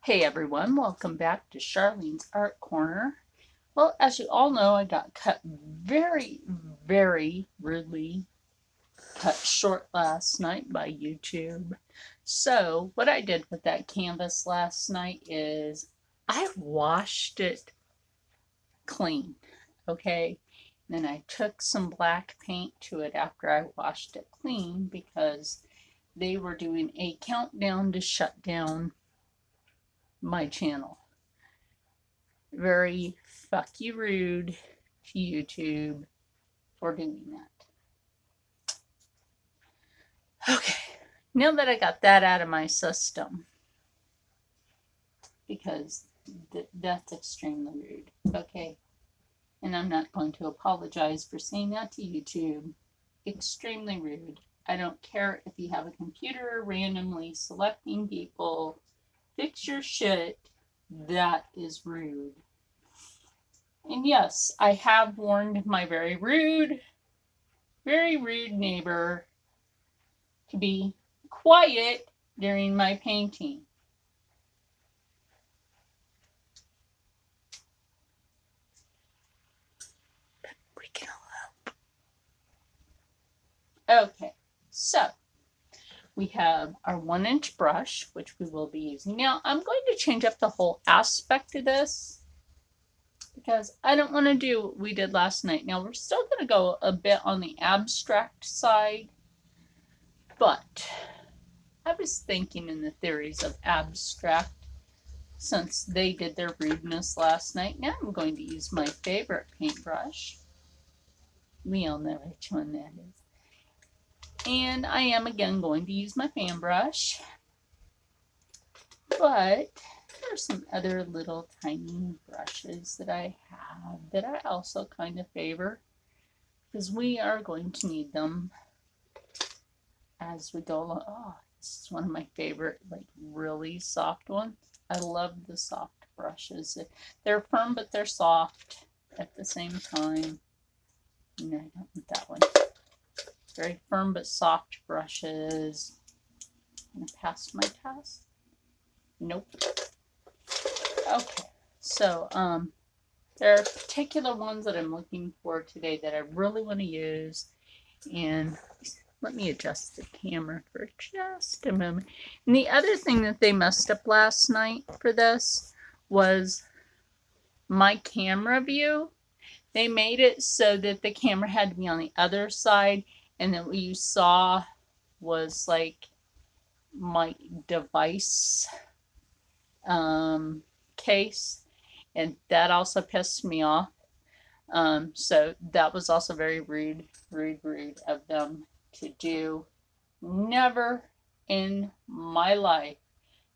Hey everyone, welcome back to Charlene's Art Corner. Well, as you all know, I got cut very rudely cut short last night by YouTube. So, what I did with that canvas last night is I washed it clean, okay? Then I took some black paint to it after I washed it clean because they were doing a countdown to shut down my channel. Very fuck you rude to YouTube for doing that. Okay, now that I got that out of my system, because that's extremely rude, okay? And I'm not going to apologize for saying that to YouTube. Extremely rude. I don't care if you have a computer randomly selecting people. Fix your shit. That is rude. And yes, I have warned my very rude neighbor to be quiet during my painting. But we can all help. Okay, so we have our 1-inch brush, which we will be using. Now, I'm going to change up the whole aspect of this because I don't want to do what we did last night. Now, we're still going to go a bit on the abstract side, but I was thinking in the theories of abstract since they did their rudeness last night. Now I'm going to use my favorite paintbrush. We all know which one that is. And I am again going to use my fan brush. But there are some other little tiny brushes that I have that I also kind of favor because we are going to need them as we go along. Oh, this is one of my favorite, like really soft ones. I love the soft brushes. They're firm, but they're soft at the same time. No, I don't want that one. Very firm, but soft brushes. I'm going to pass my test. Nope. Okay, so there are particular ones that I'm looking for today that I really want to use. And let me adjust the camera for just a moment. And the other thing that they messed up last night for this was my camera view. They made it so that the camera had to be on the other side, and that what you saw was like my device case, and that also pissed me off. So that was also very rude of them to do. Never in my life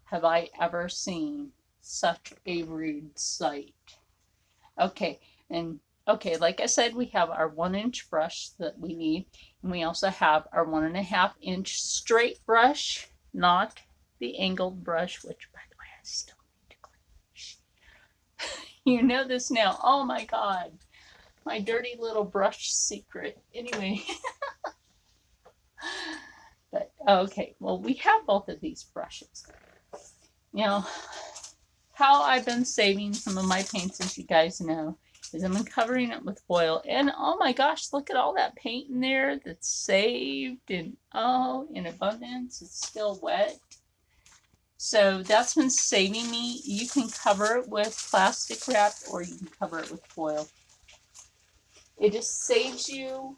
have I ever seen such a rude sight. Okay, and okay, like I said, we have our 1-inch brush that we need, and we also have our 1.5-inch straight brush, not the angled brush, which by the way I still need to clean. You know this now. Oh my god. My dirty little brush secret. Anyway. But okay, well, we have both of these brushes. Now, how I've been saving some of my paints, as you guys know, is I'm covering it with foil. And oh my gosh, look at all that paint in there that's saved, and oh, in abundance. It's still wet. So that's been saving me. You can cover it with plastic wrap or you can cover it with foil. It just saves you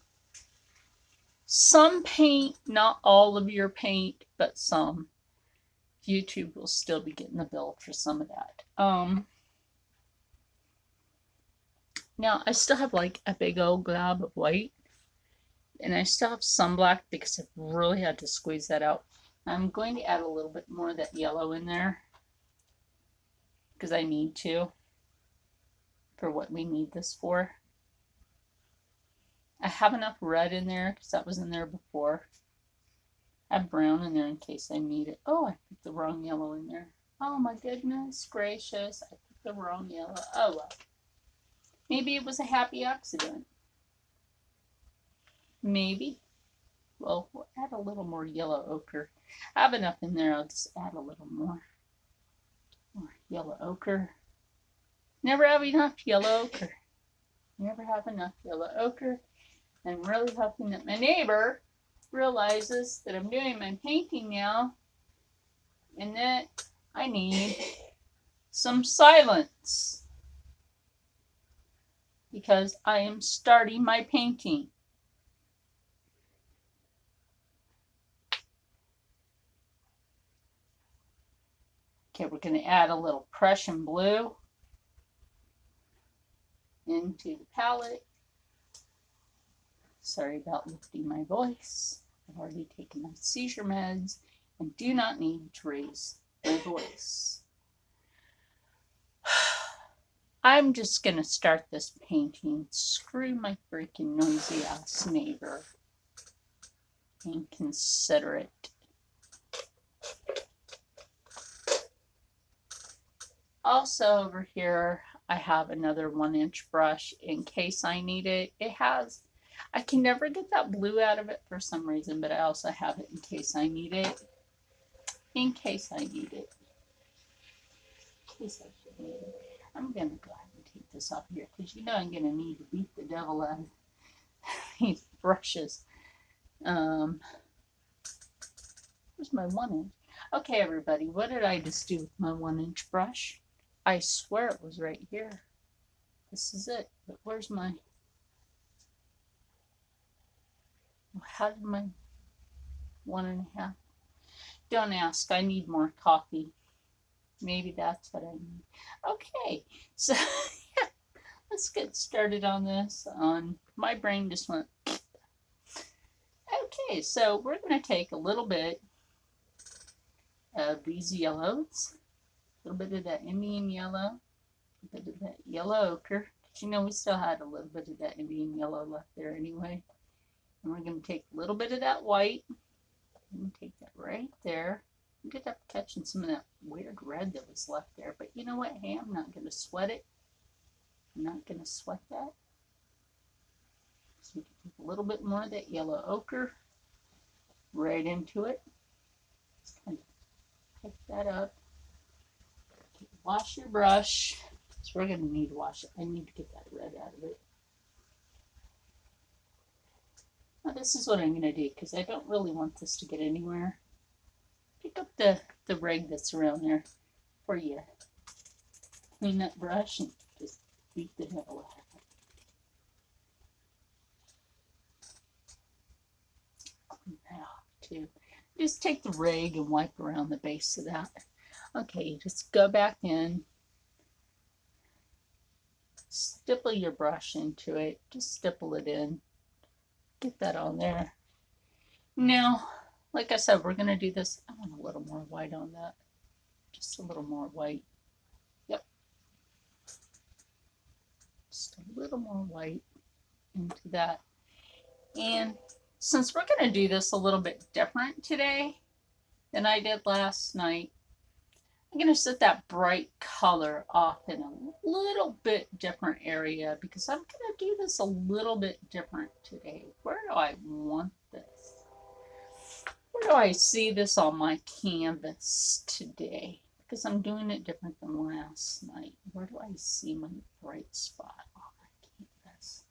some paint, not all of your paint, but some. YouTube will still be getting the bill for some of that. Now I still have like a big old glob of white, and I still have some black because I really had to squeeze that out. I'm going to add a little bit more of that yellow in there because I need to for what we need this for. I have enough red in there because that was in there before. I have brown in there in case I need it. Oh, I put the wrong yellow in there. Oh my goodness gracious, I put the wrong yellow. Oh well. Maybe it was a happy accident. Maybe. Well, we'll add a little more yellow ochre. I have enough in there, I'll just add a little more. More yellow ochre. Never have enough yellow ochre. Never have enough yellow ochre. I'm really hoping that my neighbor realizes that I'm doing my painting now and that I need some silence because I am starting my painting. Okay, we're going to add a little Prussian blue into the palette. Sorry about lifting my voice. I've already taken my seizure meds and do not need to raise my voice. I'm just going to start this painting. Screw my freaking noisy ass neighbor and consider it. Also over here, I have another 1-inch brush in case I need it. It has, I can never get that blue out of it for some reason, but I also have it in case I need it. In case I need it. In case I should need it. I'm going to go ahead and take this off here because you know I'm going to need to beat the devil out of these brushes. Where's my 1-inch? Okay, everybody, what did I just do with my 1-inch brush? I swear it was right here. This is it. But where's my... How did my 1.5? Don't ask. I need more coffee. Maybe that's what I need. Okay, so yeah, let's get started on this. My brain just went... Okay, so we're going to take a little bit of these yellows. A little bit of that Indian yellow, a bit of that yellow ochre. But you know, we still had a little bit of that Indian yellow left there anyway. And we're going to take a little bit of that white. I'm going to take that right there. I ended up catching some of that weird red that was left there. But you know what? Hey, I'm not going to sweat it. I'm not going to sweat that. So we can take a little bit more of that yellow ochre right into it. Just kind of pick that up. Wash your brush. So we're going to need to wash it. I need to get that red out of it. Now this is what I'm going to do because I don't really want this to get anywhere. Pick up the rag that's around there for you. Clean that brush and just beat the devil out of it. Clean that off too. Just take the rag and wipe around the base of that. Okay, just go back in, stipple your brush into it, just stipple it in, get that on there. Now, like I said, we're going to do this. I want a little more white on that, just a little more white. Yep, just a little more white into that. And since we're going to do this a little bit different today than I did last night, I'm going to set that bright color off in a little bit different area because I'm going to do this a little bit different today. Where do I want this? Where do I see this on my canvas today? Because I'm doing it different than last night. Where do I see my bright spot on my canvas?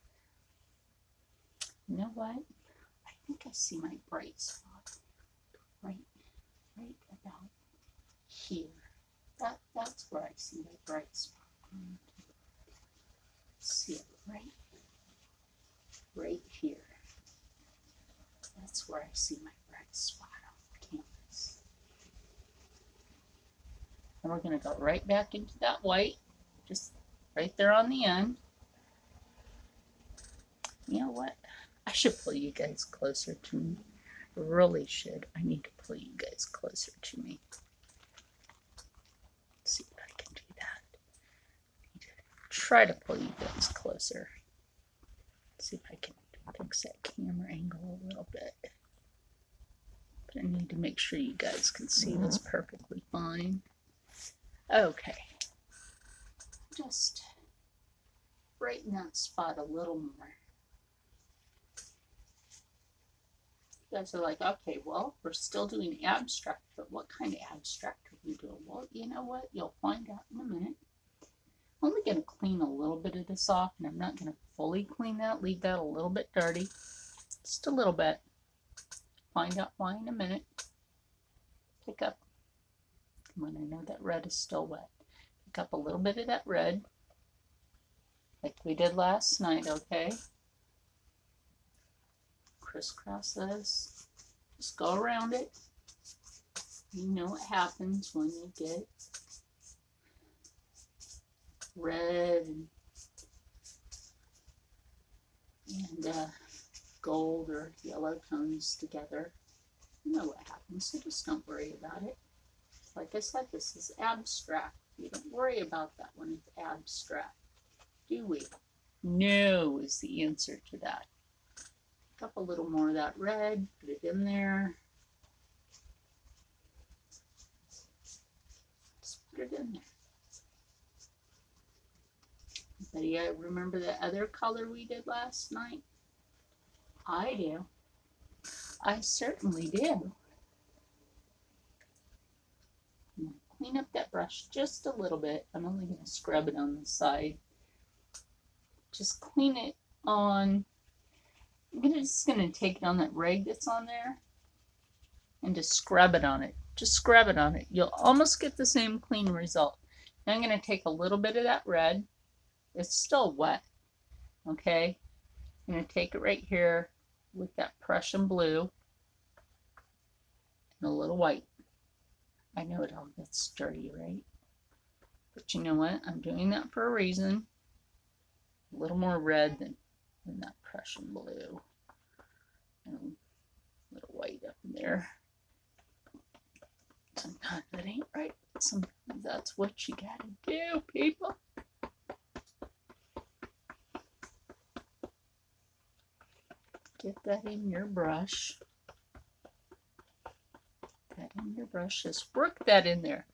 You know what? I think I see my bright spot right about here. That's where I see my bright spot. See it right here. That's where I see my bright spot on the canvas. And we're going to go right back into that white, just right there on the end. You know what? I should pull you guys closer to me. I really should. I need to pull you guys closer to me. See if I can do that. Try to pull you guys closer. See if I can fix that camera angle a little bit. But I need to make sure you guys can see this perfectly fine. Okay. Just brighten that spot a little more. You guys are like, okay, well, we're still doing abstract, but what kind of abstract are we doing? Well, you know what? You'll find out in a minute. I'm only going to clean a little bit of this off, and I'm not going to fully clean that. Leave that a little bit dirty. Just a little bit. Find out why in a minute. Pick up. Come on, I know that red is still wet. Pick up a little bit of that red, like we did last night, okay? Crisscross this. Just go around it. You know what happens when you get red and gold or yellow tones together. You know what happens, so just don't worry about it. Like I said, this is abstract. You don't worry about that when it's abstract, do we? No is the answer to that. Pick up a little more of that red, put it in there. Just put it in there. Anybody remember the other color we did last night? I do. I certainly do. I'm going to clean up that brush just a little bit. I'm only going to scrub it on the side. Just clean it on. I'm just going to take it on that rag that's on there and just scrub it on it. Just scrub it on it. You'll almost get the same clean result. Now I'm going to take a little bit of that red. It's still wet. Okay? I'm going to take it right here with that Prussian blue and a little white. I know it all gets dirty, right? But you know what? I'm doing that for a reason. A little more red than that Prussian blue. And a little white up in there. Sometimes that ain't right. Sometimes that's what you gotta do, people. Get that in your brush. That in your brush. Just work that in there.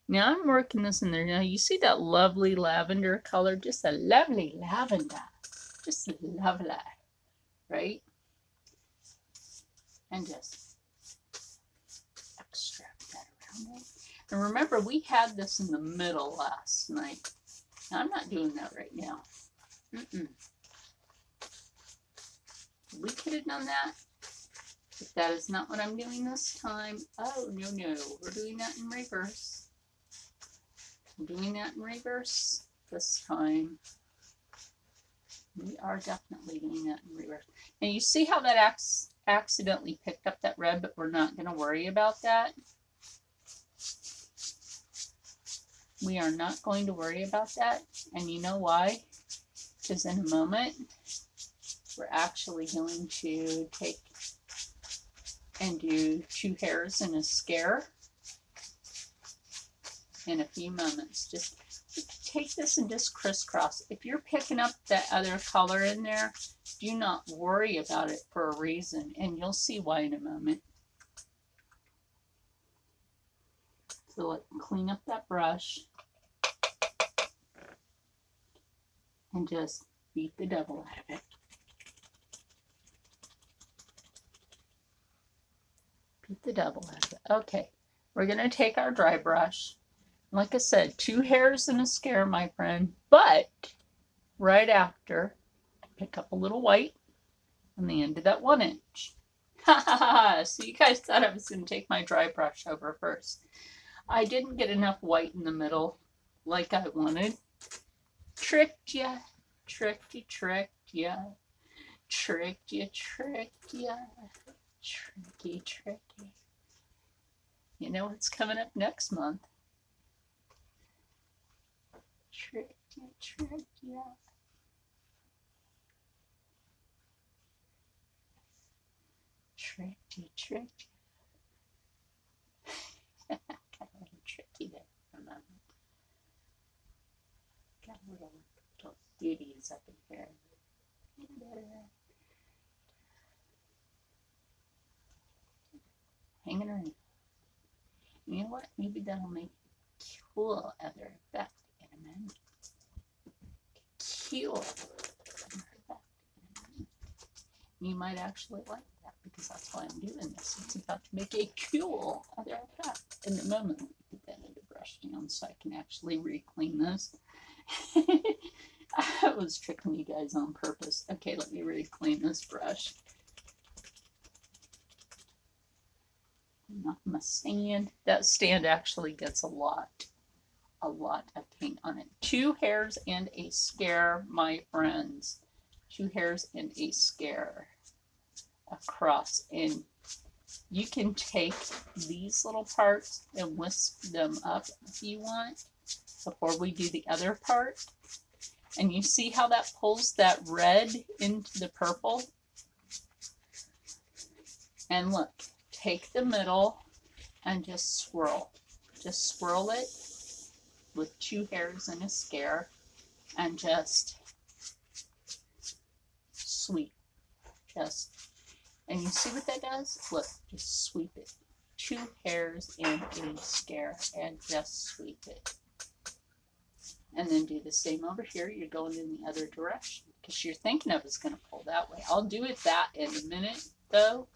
Now I'm working this in there. Now you see that lovely lavender color? Just a lovely lavender. Just lovely. Right? And just extract that around it. And remember, we had this in the middle last night. Now I'm not doing that right now. We could have done that, but that is not what I'm doing this time. Oh, no, no. We're doing that in reverse. I'm doing that in reverse this time. We are definitely doing that in reverse. Now, you see how that accidentally picked up that red, but we're not going to worry about that. We are not going to worry about that. And you know why? Because in a moment, we're actually going to take and do 2 hairs and a scare in a few moments. Just take this and just crisscross. If you're picking up that other color in there, do not worry about it for a reason, and you'll see why in a moment. So let's clean up that brush and just beat the devil out of it. Beat the devil out of it. Okay, we're going to take our dry brush. Like I said, 2 hairs and a scare, my friend. But right after, pick up a little white on the end of that 1 inch. Ha ha ha! So you guys thought I was going to take my dry brush over first. I didn't get enough white in the middle like I wanted. Tricked ya. Tricked ya, tricked ya. Tricked ya, tricked ya. Tricky, tricky. You know what's coming up next month? Trick ya, trick ya. Trick ya, trick ya. Got a little tricky there for a moment. Got a little beauties up in here. Hanging around. You know what? Maybe that'll make a cool other effect in a minute. Cool. You might actually like that because that's why I'm doing this. It's about to make a cool other effect. In the moment, let me put that other brush down so I can actually re-clean this. I was tricking you guys on purpose. Okay, let me re-clean this brush. Not my stand. That stand actually gets a lot of paint on it. 2 hairs and a scare, my friends. 2 hairs and a scare across. And you can take these little parts and whisk them up if you want before we do the other part. And you see how that pulls that red into the purple? And look, take the middle and just swirl. Just swirl it with 2 hairs and a scare and just sweep. And you see what that does? Look, just sweep it. 2 hairs and a scare and just sweep it. And then do the same over here. You're going in the other direction because you're thinking of it's going to pull that way. I'll do it that in a minute though.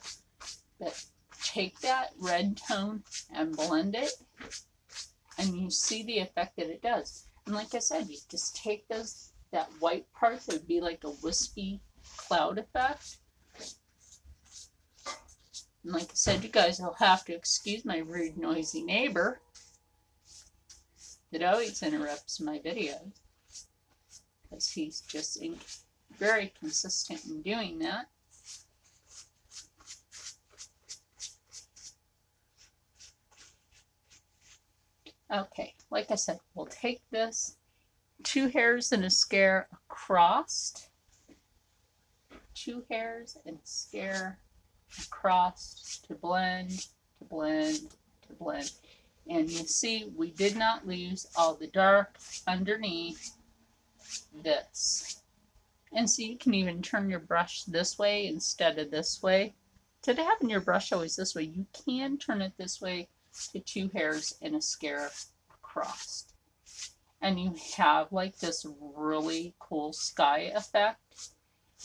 But take that red tone and blend it, and you see the effect that it does. And like I said, you just take that white part that would be like a wispy cloud effect. And like I said, you guys will have to excuse my rude, noisy neighbor that always interrupts my videos because he's just very consistent in doing that. Okay, like I said, we'll take this 2 hairs and a scare across, 2 hairs and a scare across to blend, to blend, to blend. And you see, we did not lose all the dark underneath this. And so you can even turn your brush this way instead of this way. Instead of having your brush always this way, you can turn it this way to 2 hairs and a scare across. And you have like this really cool sky effect.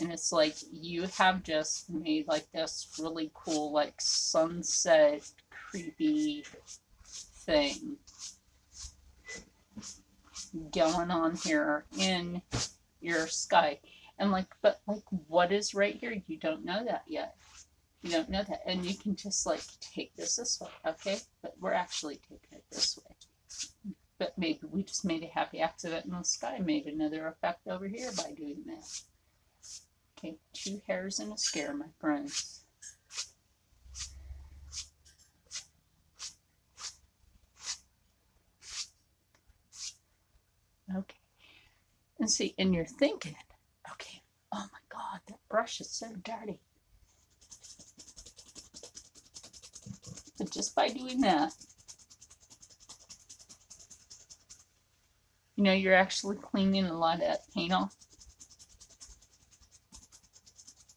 And it's like you have just made like this really cool like sunset creepy thing going on here in your sky. And like, but like what is right here? You don't know that yet. You don't know that. And you can just like take this way, okay? But we're actually taking it this way. But maybe we just made a happy accident in the sky, made another effect over here by doing that. Okay, 2 hairs and a scare, my friends. Okay. And see, and you're thinking, okay, oh my God, that brush is so dirty. But just by doing that, you know, you're actually cleaning a lot of that paint off.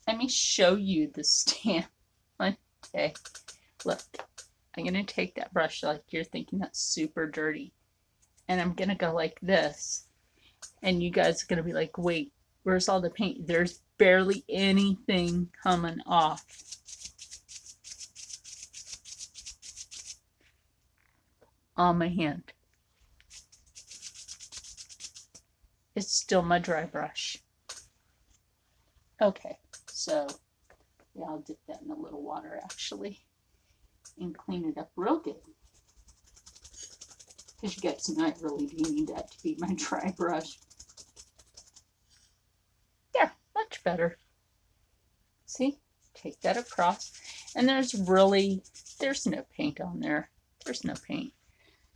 Let me show you the stand. Okay, look, I'm going to take that brush like you're thinking that's super dirty. And I'm going to go like this. And you guys are going to be like, wait, where's all the paint? There's barely anything coming off. On my hand. It's still my dry brush. Okay, so yeah, I'll dip that in a little water actually and clean it up real good. Because you guys know I really do need that to be my dry brush. There, much better. See, take that across. And there's no paint on there. There's no paint.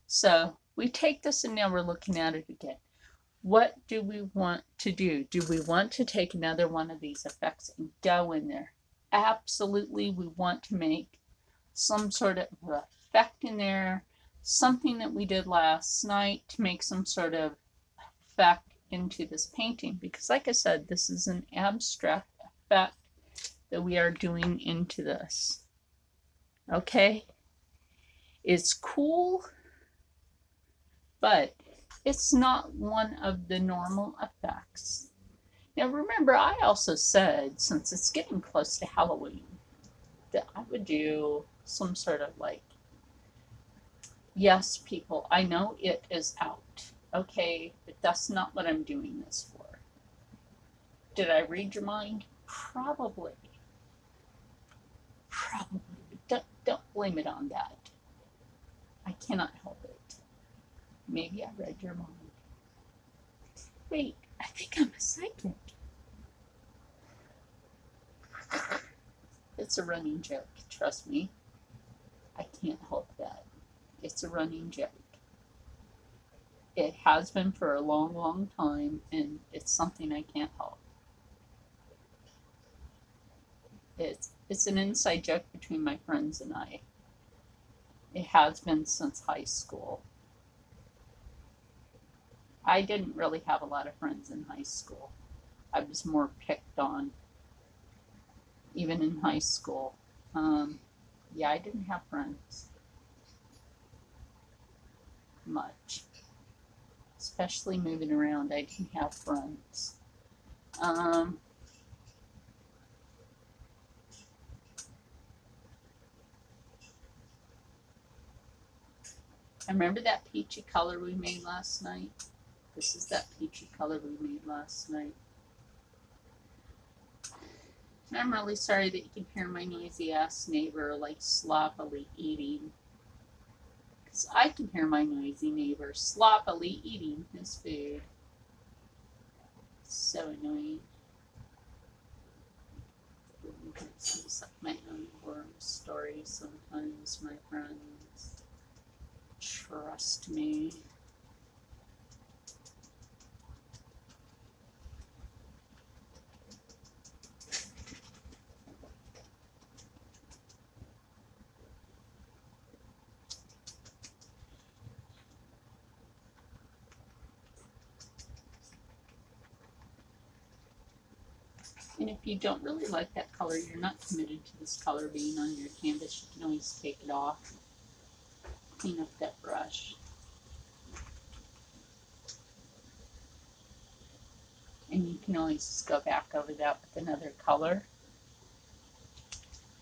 So we take this and now we're looking at it again. What do we want to do? Do we want to take another one of these effects and go in there? Absolutely, we want to make some sort of effect in there. Something that we did last night to make some sort of effect into this painting. Because like I said, this is an abstract effect that we are doing into this. Okay? It's cool, but it's not one of the normal effects. Now remember, I also said, since it's getting close to Halloween, that I would do some sort of like, yes, people, I know it is out. Okay, but that's not what I'm doing this for. Did I read your mind? Probably. Probably. Don't blame it on that. I cannot help it. Maybe I read your mind. Wait, I think I'm a psychic. It's a running joke, trust me. I can't help that. It's a running joke. It has been for a long, long time, and it's something I can't help. It's an inside joke between my friends and I. It has been since high school. I didn't really have a lot of friends in high school. I was more picked on, even in high school. Yeah, I didn't have friends much. Especially moving around, I didn't have friends. I remember that peachy color we made last night. This is that peachy color we made last night. And I'm really sorry that you can hear my noisy ass neighbor like sloppily eating. Because I can hear my noisy neighbor sloppily eating his food. It's so annoying. It's like my own horror stories sometimes, my friends. Trust me. And if you don't really like that color, you're not committed to this color being on your canvas, you can always take it off. Clean up that brush. And you can always just go back over that with another color.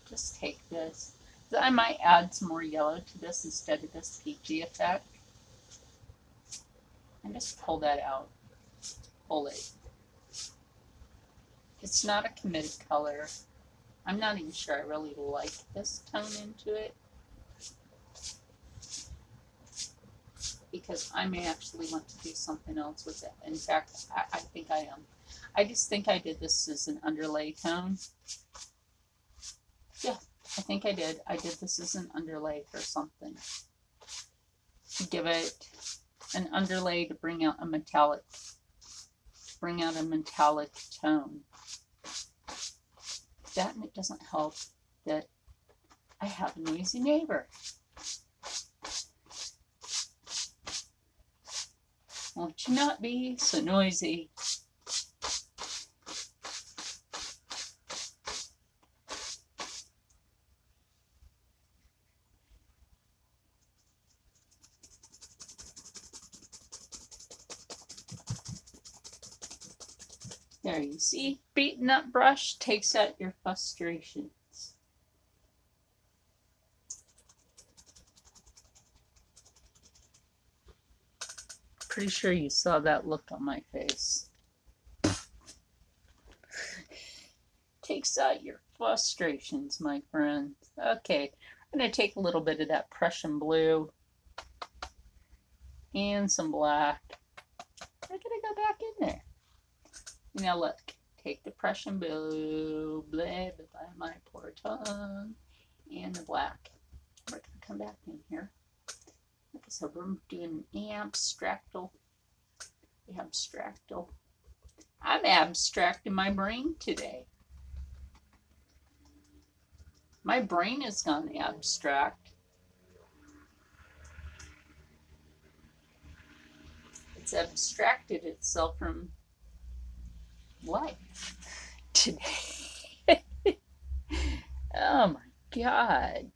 Just take this. So I might add some more yellow to this instead of this peachy effect. And just pull that out. Pull it. It's not a committed color. I'm not even sure I really like this tone into it. Because I may actually want to do something else with it. In fact, I think I am. I just think I did this as an underlay tone. Yeah, I think I did. I did this as an underlay for something. To give it an underlay to bring out a metallic tone. That, and it doesn't help that I have a noisy neighbor. Won't you not be so noisy? There, you see, beating that brush takes out your frustrations. Pretty sure you saw that look on my face. Takes out your frustrations, my friend. Okay, I'm going to take a little bit of that Prussian blue and some black. I'm going to go back in there. Now look, take the Prussian blue, blah, blah, blah, my poor tongue, and the black. We're going to come back in here. Like I said, we're doing abstractal. Abstractal. I'm abstracting my brain today. My brain has gone abstract. It's abstracted itself from life today. Oh my God.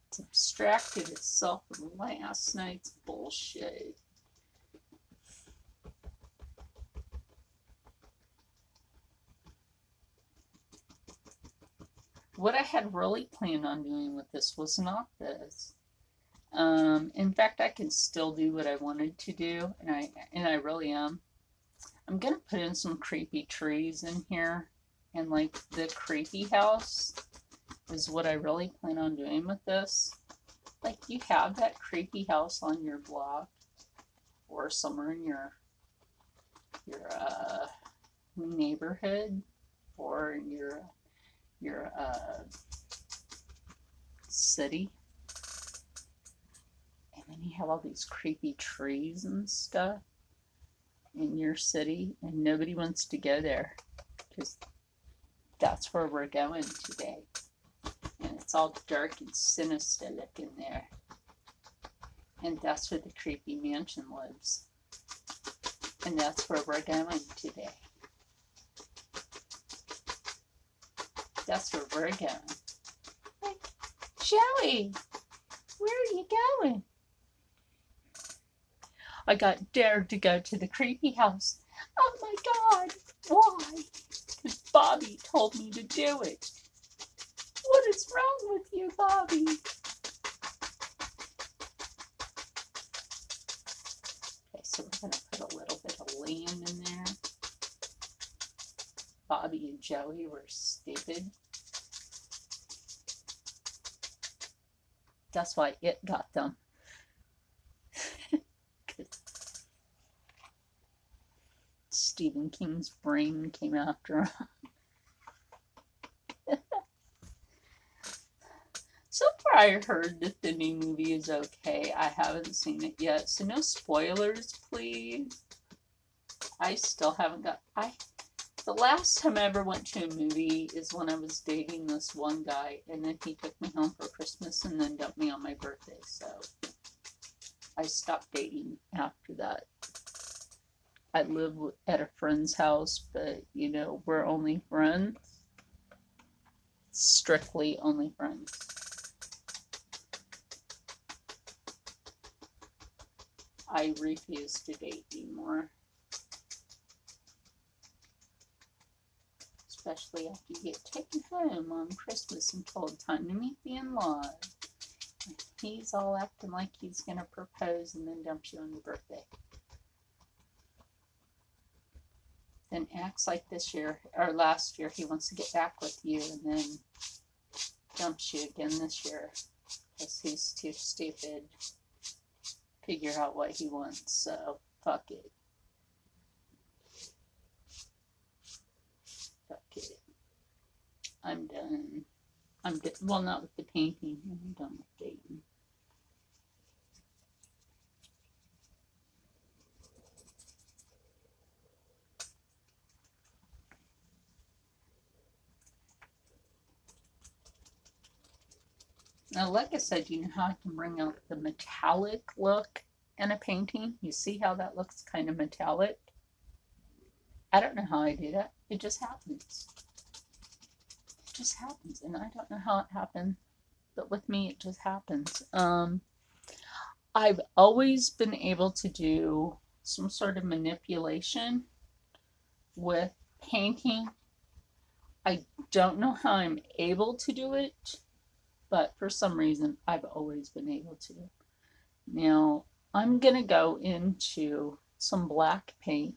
It's abstracted itself from last night's bullshit. what I had really planned on doing with this was not this. In fact, I can still do what I wanted to do, and I really am. I'm gonna put in some creepy trees in here, and like the creepy house is what I really plan on doing with this. Like you have that creepy house on your block or somewhere in your neighborhood or your city, and then you have all these creepy trees and stuff in your city, and nobody wants to go there because that's where we're going today. And it's all dark and sinister looking there. And that's where the creepy mansion lives. And that's where we're going today. That's where we're going. Hey, Joey, where are you going? I got dared to go to the creepy house. Oh my God, why? Because Bobby told me to do it. What is wrong with you, Bobby? Okay, so we're going to put a little bit of land in there. Bobby and Joey were stupid. That's why it got them. Stephen King's brain came after him. So far, I heard that the new movie is okay. I haven't seen it yet, so no spoilers, please. I still haven't got. The last time I ever went to a movie is when I was dating this one guy, and then he took me home for Christmas and then dumped me on my birthday. So I stopped dating after that. I live at a friend's house, but you know, we're only friends. Strictly only friends. I refuse to date anymore. Especially after you get taken home on Christmas and told time to meet the in-laws. He's all acting like he's going to propose and then dump you on your birthday. Then acts like this year, or last year, he wants to get back with you and then dumps you again this year. Because he's too stupid to figure out what he wants, so fuck it. Fuck it. I'm done. Well, not with the painting. I'm done with dating. Now, like I said, you know how I can bring out the metallic look in a painting? You see how that looks kind of metallic? I don't know how I do that. It just happens. It just happens, and I don't know how it happened, but with me, it just happens. I've always been able to do some sort of manipulation with painting. I don't know how I'm able to do it, but for some reason, I've always been able to. Now, I'm going to go into some black paint,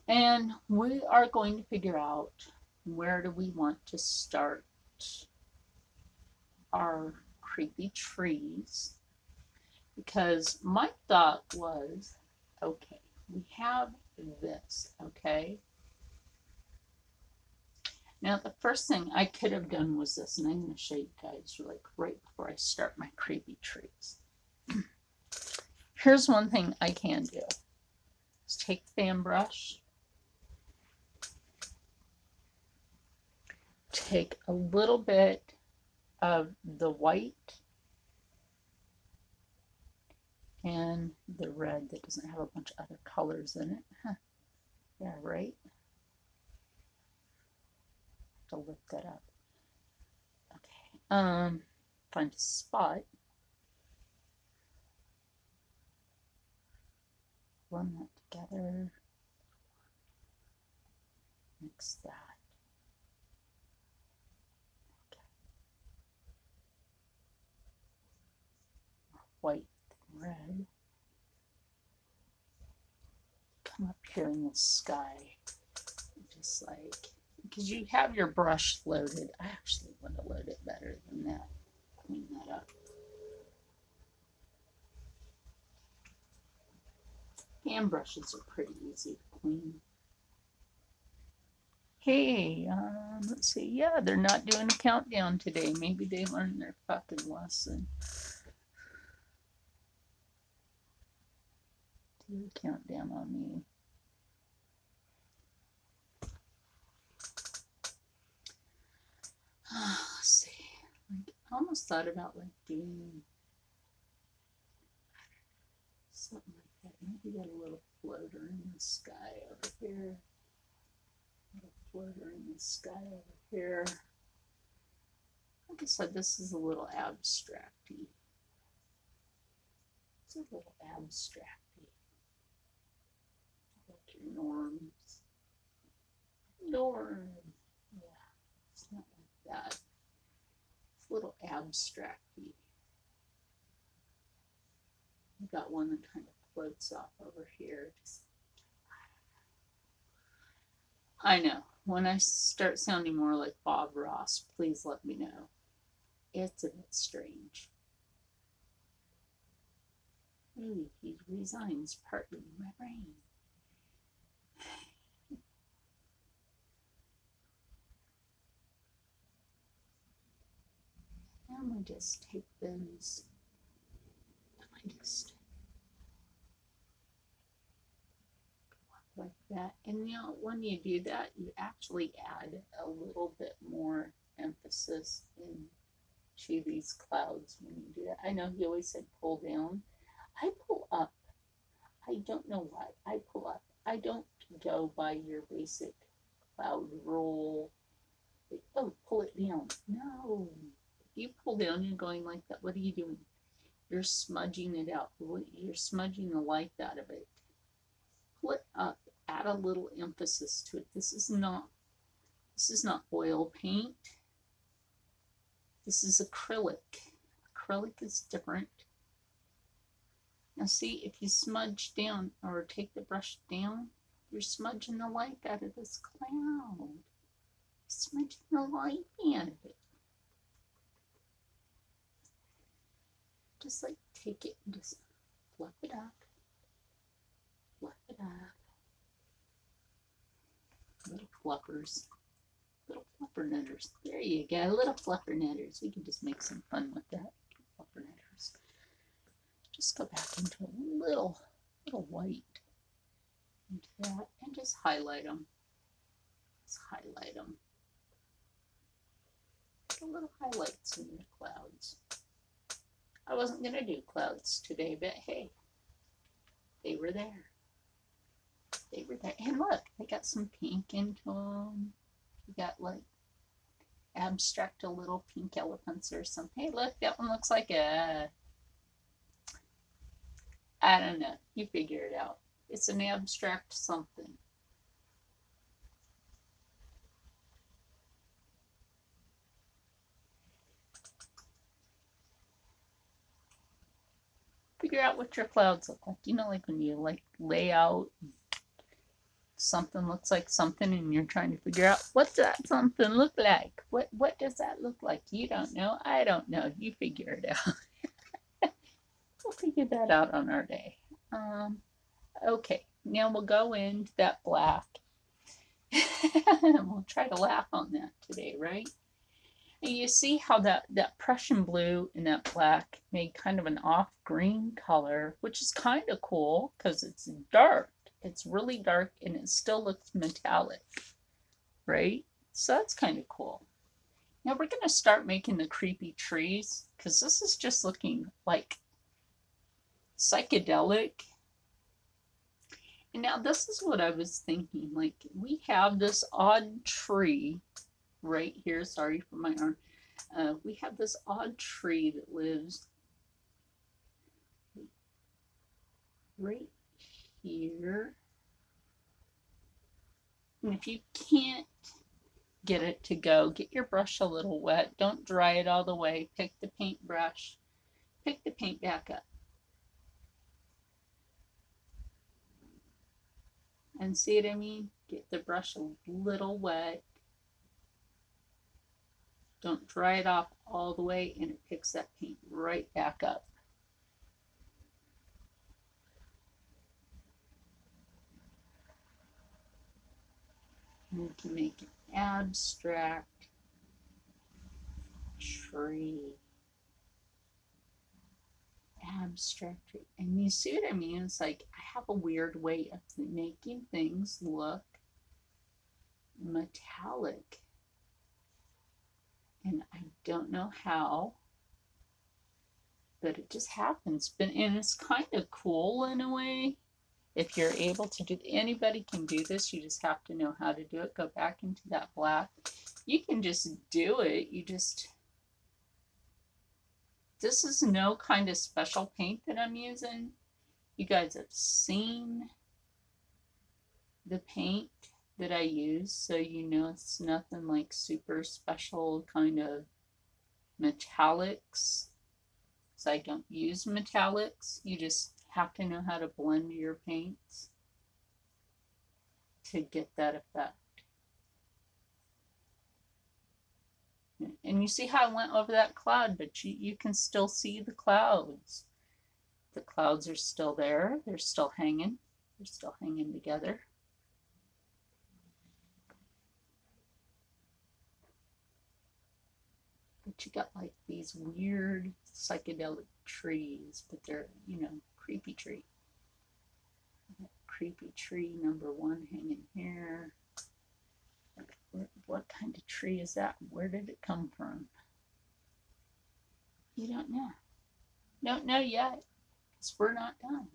and we are going to figure out where do we want to start our creepy trees, because my thought was, okay, we have this, okay? Now, the first thing I could have done was this, and I'm going to show you guys like right before I start my creepy trees. Here's one thing I can do. Is take the fan brush, take a little bit of the white and the red that doesn't have a bunch of other colors in it. Huh. Yeah, right? To lift that up. Okay. Find a spot. Blend that together. Mix that. white thread. Come up here in the sky. Just like, because you have your brush loaded. I actually want to load it better than that. Clean that up. Hand brushes are pretty easy to clean. Hey, let's see. Yeah, they're not doing a countdown today. Maybe they learned their fucking lesson. Do a countdown on me. Let's see. Like, I almost thought about like doing something like that. Maybe get a little floater in the sky over here. A little floater in the sky over here. Like I said, this is a little abstract-y. It's a little abstract-y. Like your norms. Norm. Yeah, it's not like that. It's a little abstract-y. I've got one that kind of floats off over here. I know. When I start sounding more like Bob Ross, please let me know. It's a bit strange. Ooh, he resigns partly in my brain. I'm going to just take those. Just like that. And you know, when you do that, you actually add a little bit more emphasis into these clouds when you do that. I know he always said pull down. I pull up. I don't know why. I pull up. I don't go by your basic cloud rule. Like, oh, pull it down. No. If you pull down, you're going like that. What are you doing? You're smudging it out. You're smudging the life out of it. Pull it up. Add a little emphasis to it. This is not oil paint. This is acrylic. Acrylic is different. Now see, if you smudge down or take the brush down, you're smudging the life out of this cloud. You're smudging the life out of it. Just like take it and just fluff it up. Fluff it up. Little fluffers. Little fluffer netters. There you go. Little fluffer netters. We can just make some fun with that. Fluffer netters. Just go back into a little white into that and just highlight them. Just highlight them. Get little highlights in your clouds. I wasn't going to do clouds today, but hey, they were there. They were there. And look, they got some pink into them. You got like abstract a little pink elephants or something. Hey, look, that one looks like a, I don't know. You figure it out. It's an abstract something. Figure out what your clouds look like. You know, like when you like lay out something looks like something and you're trying to figure out what's that something look like? What does that look like? You don't know. I don't know. You figure it out. We'll figure that out on our day. Okay, now we'll go into that black. We'll try to laugh on that today, right? And you see how that Prussian blue and that black made kind of an off green color, which is kind of cool because it's dark. It's really dark and it still looks metallic, right? So that's kind of cool. Now we're going to start making the creepy trees because this is just looking like psychedelic. And now this is what I was thinking. Like we have this odd tree right here. Sorry for my arm. We have this odd tree that lives right here. And if you can't get it to go, get your brush a little wet. Don't dry it all the way. Pick the paintbrush. Pick the paint back up. And see what I mean? Get the brush a little wet. Don't dry it off all the way, and it picks that paint right back up. And we can make an abstract tree. Abstract tree. And you see what I mean? It's like I have a weird way of making things look metallic. And I don't know how, but it just happens. And it's kind of cool in a way. If you're able to do, anybody can do this. You just have to know how to do it. Go back into that black. You can just do it. This is no kind of special paint that I'm using. You guys have seen the paint that I use, so you know it's nothing like super special kind of metallics. So I don't use metallics. You just have to know how to blend your paints to get that effect. And you see how I went over that cloud, but you can still see the clouds. The clouds are still there. They're still hanging. They're still hanging together. But you got like these weird psychedelic trees, but they're, you know, creepy tree. Creepy tree number 1 hanging here. What kind of tree is that? Where did it come from? You don't know. Don't know yet, because we're not done.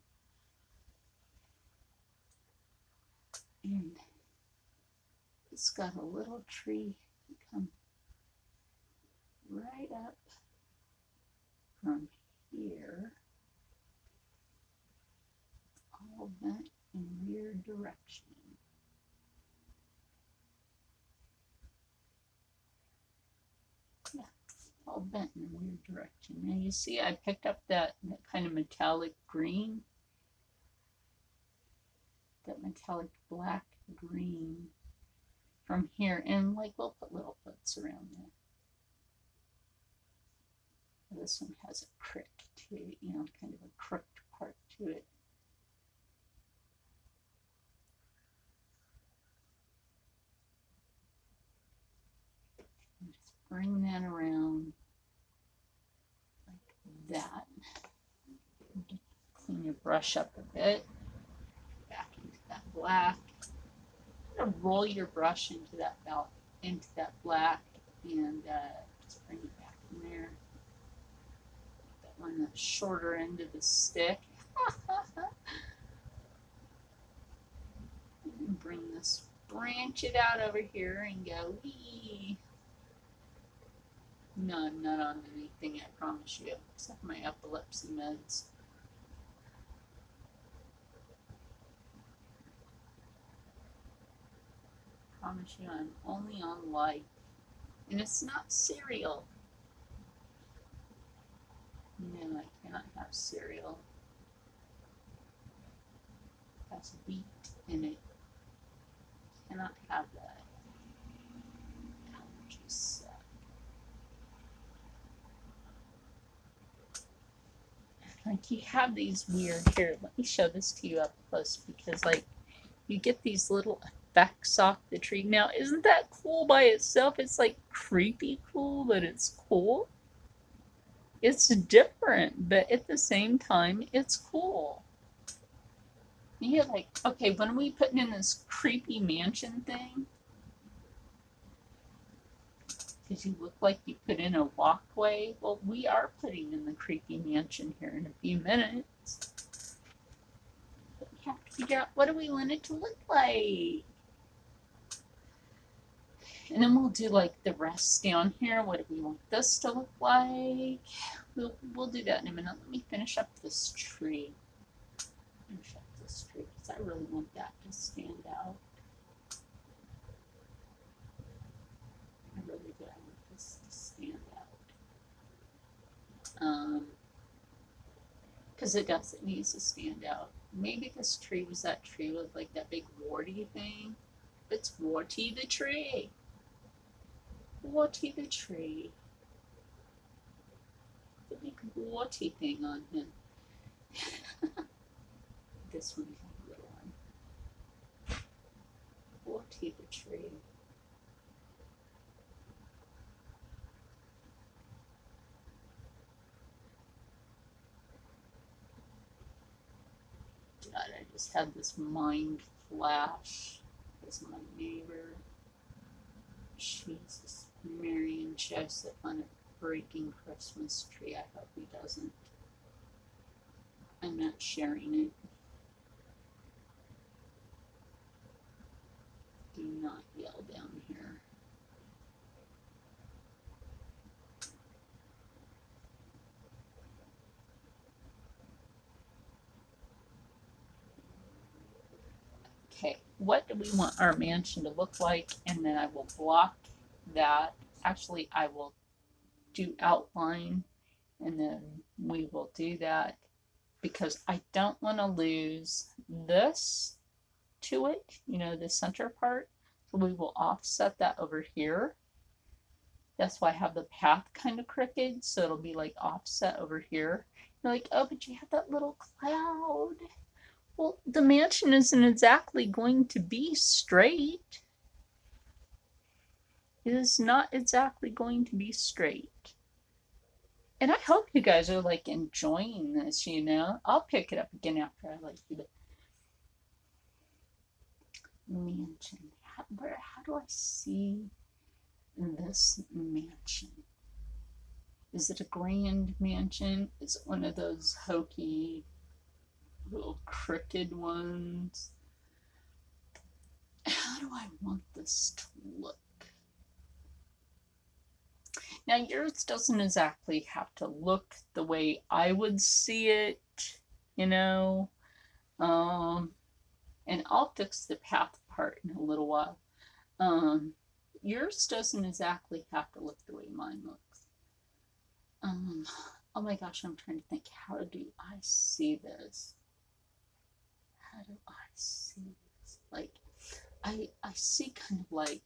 And it's got a little tree that comes right up from here, all bent in weird direction. Yeah, all bent in a weird direction. Now you see I picked up that kind of metallic green, that metallic black green from here, and like we'll put little bits around there. This one has a crick to it, you know, kind of a crooked part to it. And just bring that around like that. Clean your brush up a bit. Back into that black. Kind of roll your brush into that black, and just bring it back in there. On the shorter end of the stick. And bring this, branch it out over here and go wee. No, I'm not on anything, I promise you, except my epilepsy meds. I promise you I'm only on life. And it's not cereal. No, I cannot have cereal. It has wheat in it. I cannot have that. Allergies. Like you have these weird, here, let me show this to you up close, because like you get these little effects off the tree. Now, isn't that cool by itself? It's like creepy cool, but it's cool. It's different, but at the same time, it's cool. You're like, okay, when are we putting in this creepy mansion thing? Because you look like you put in a walkway. Well, we are putting in the creepy mansion here in a few minutes. But we have to figure out, what do we want it to look like? And then we'll do like the rest down here. What do we want this to look like? We'll do that in a minute. Let me finish up this tree. Finish up this tree because I really want that to stand out. I really do. I want this to stand out. Because it does. It needs to stand out. Maybe this tree was that tree with like that big warty thing. It's Warty the tree. Warty the tree. The big warty thing on him. This one's a little one. Warty the tree. God, I just had this mind flash. This is my neighbor. Jesus, Mary and Joseph on a freaking Christmas tree. I hope he doesn't. I'm not sharing it. Do not yell down here. Okay, what do we want our mansion to look like? And then I will block that. Actually, I will do outline, and then we will do that because I don't want to lose this to it, you know, the center part. So we will offset that over here. That's why I have the path kind of crooked, so it'll be like offset over here. You're like, oh, but you have that little cloud. Well, the mansion isn't exactly going to be straight. It is not exactly going to be straight. And I hope you guys are like enjoying this, you know. I'll pick it up again after I like do the mansion. How do I see this mansion? Is it a grand mansion? Is it one of those hokey little crooked ones? How do I want this to look? Now yours doesn't exactly have to look the way I would see it, you know. And I'll fix the path part in a little while. Yours doesn't exactly have to look the way mine looks. Oh my gosh, I'm trying to think, how do I see this? How do I see this? Like, I see kind of like,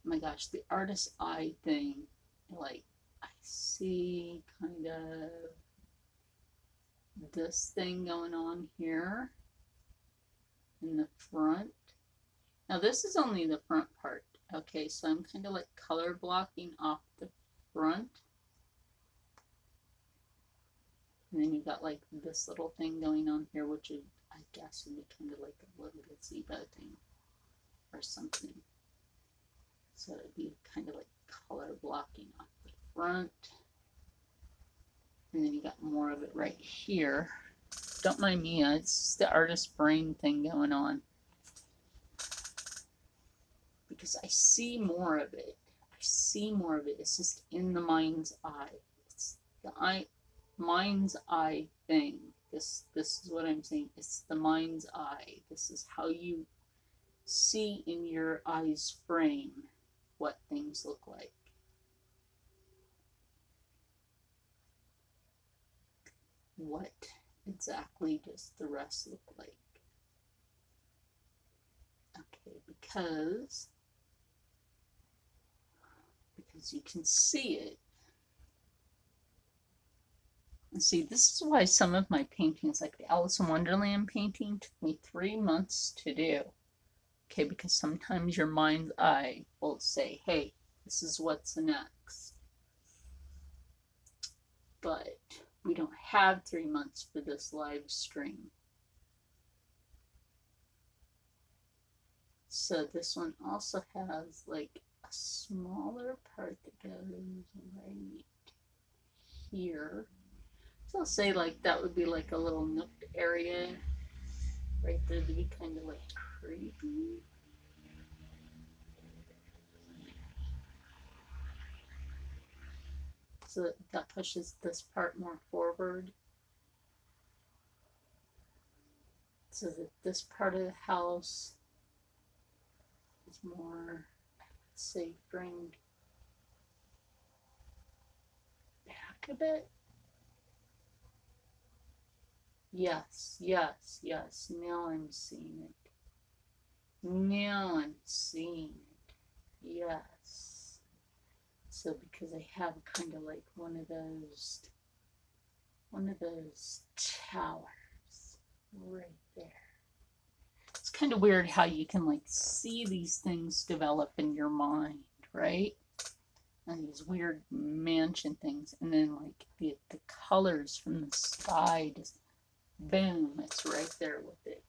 oh my gosh, the artist's eye thing. Like, I see kind of this thing going on here in the front. Now this is only the front part. Okay, so I'm kind of like color blocking off the front. And then you've got like this little thing going on here, which is, I guess would be kind of like a little gazebo thing or something. So it'd be kind of like color blocking off the front. And then you got more of it right here. Don't mind me, it's the artist brain thing going on. Because I see more of it. I see more of it. It's just in the mind's eye. It's the mind's eye thing. This is what I'm saying. It's the mind's eye. This is how you see in your eye's frame what things look like. What exactly does the rest look like? Okay, because you can see it. And see, this is why some of my paintings, like the Alice in Wonderland painting, took me 3 months to do. Okay, because sometimes your mind's eye will say, hey, this is what's next. But we don't have 3 months for this live stream. So this one also has like a smaller part that goes right here. So I'll say like that would be like a little nooked area right there to be kind of like creepy. So that pushes this part more forward. So that this part of the house is more, I would say, framed back a bit. Yes, yes, yes. Now I'm seeing it. Now I'm seeing it. Yes. So because I have kind of like one of those towers right there. It's kind of weird how you can like see these things develop in your mind, right? And these weird mansion things, and then like the colors from the sky, just boom, it's right there with it.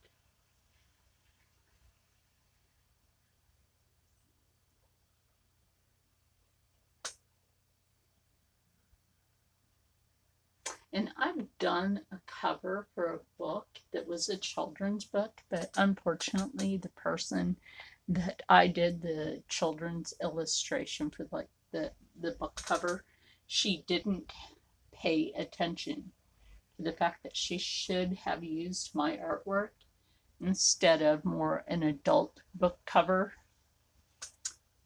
And I've done a cover for a book that was a children's book, but unfortunately, the person that I did the children's illustration for, like the book cover, she didn't pay attention to the fact that she should have used my artwork instead of more an adult book cover,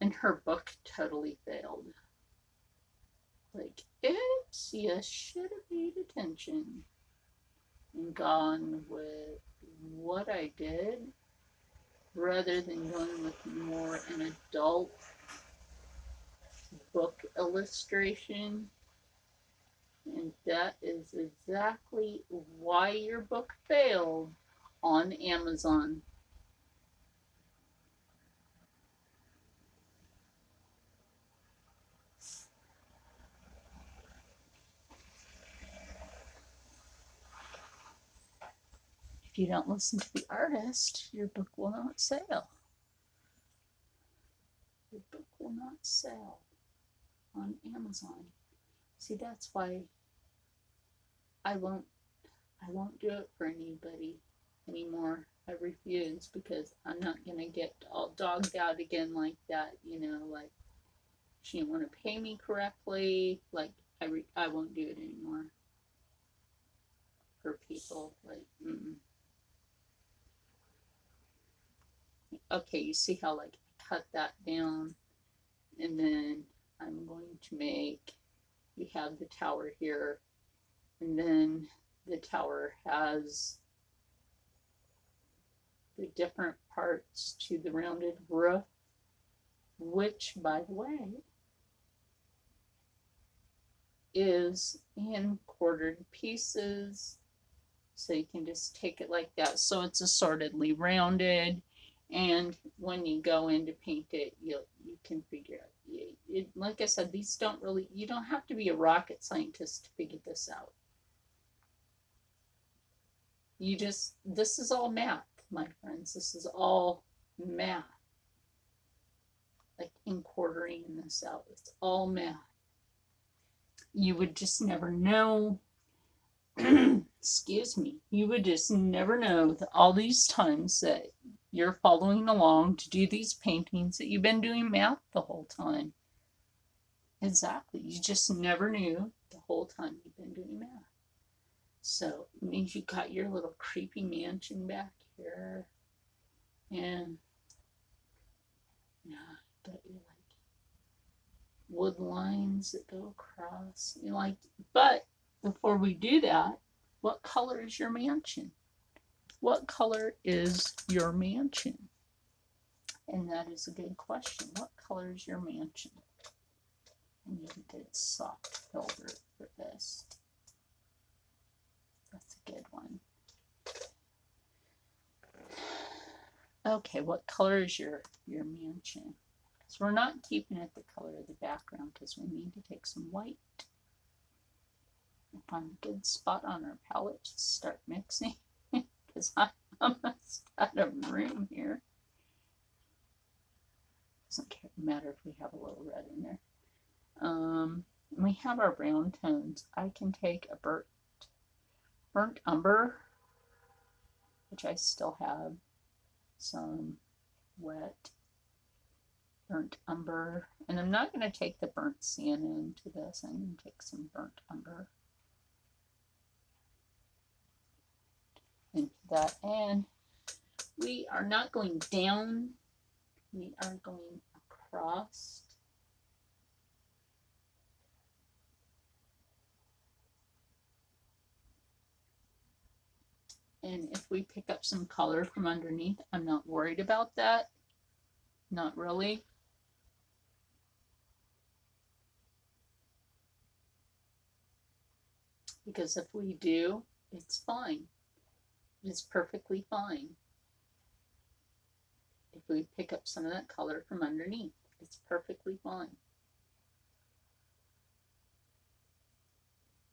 and her book totally failed. Like, you should have paid attention and gone with what I did rather than going with more an adult book illustration. And that is exactly why your book failed on Amazon. If you don't listen to the artist, your book will not sell. Your book will not sell on Amazon. See, that's why I won't I won't do it for anybody anymore. I refuse because I'm not gonna get all dogged out again like that. Like she didn't want to pay me correctly. Like I won't do it anymore for people. Like, okay, you see how like I cut that down, and then I'm going to make. We have the tower here, and then the tower has the different parts to the rounded roof, which, by the way, is in quartered pieces. So you can just take it like that. So it's assortedly rounded. And when you go in to paint it, you can figure out. Like I said, these don't really, you don't have to be a rocket scientist to figure this out. This is all math, my friends. This is all math. Like in quartering this out, it's all math. You would just never know. Excuse me. You would just never know that all these times that you're following along to do these paintings that you've been doing math the whole time. Exactly. You just never knew the whole time you've been doing math. So it means you got your little creepy mansion back here. And yeah, got your like wood lines that go across. But before we do that, what color is your mansion? What color is your mansion? And that is a good question. What color is your mansion? I need a good soft filter for this. That's a good one. Okay, what color is your mansion? So we're not keeping it the color of the background because we need to take some white. Find a good spot on our palette to start mixing because I'm almost out of room here. Doesn't matter if we have a little red in there. We have our brown tones. I can take a burnt umber, which I still have some wet burnt umber, and I'm not going to take the burnt sienna into this. I'm going to take some burnt umber into that, and we are not going down, we are going across. And if we pick up some color from underneath, I'm not worried about that. Not really. Because if we do, it's fine. It's perfectly fine. If we pick up some of that color from underneath, it's perfectly fine.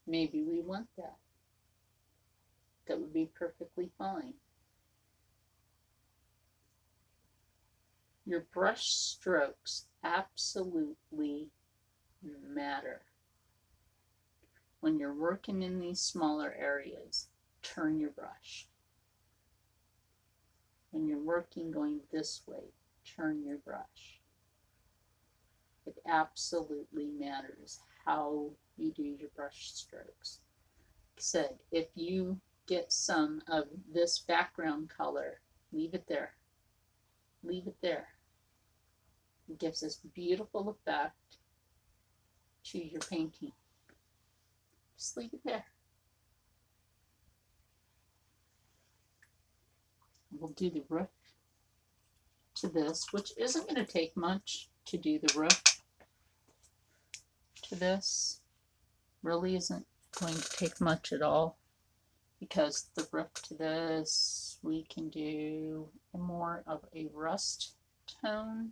Maybe we want that. That would be perfectly fine. Your brush strokes absolutely matter. When you're working in these smaller areas, turn your brush. When you're working going this way, turn your brush. It absolutely matters how you do your brush strokes. Like I said, if you get some of this background color, leave it there. Leave it there. It gives this beautiful effect to your painting. Just leave it there. We'll do the roof to this, which isn't going to take much to do the roof to this. Really isn't going to take much at all, because the roof to this, we can do more of a rust tone.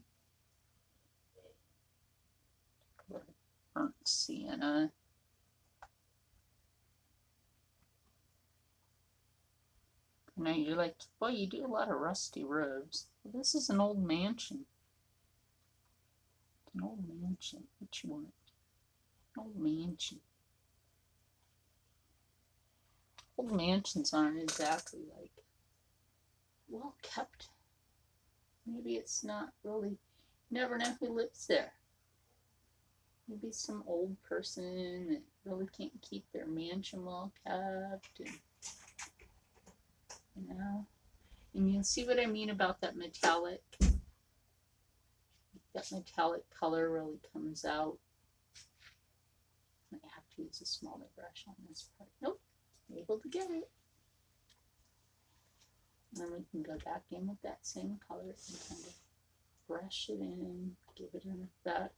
Burnt sienna. Now you're like, boy, you do a lot of rusty roads. Well, this is an old mansion. It's an old mansion. What you want? An old mansion. Old mansions aren't exactly like well kept. Maybe it's not really. You never know who lives there. Maybe some old person that really can't keep their mansion well kept, and you know. And you see what I mean about that metallic. That metallic color really comes out. I have to use a smaller brush on this part. Nope, able to get it. And then we can go back in with that same color and kind of brush it in, give it an effect.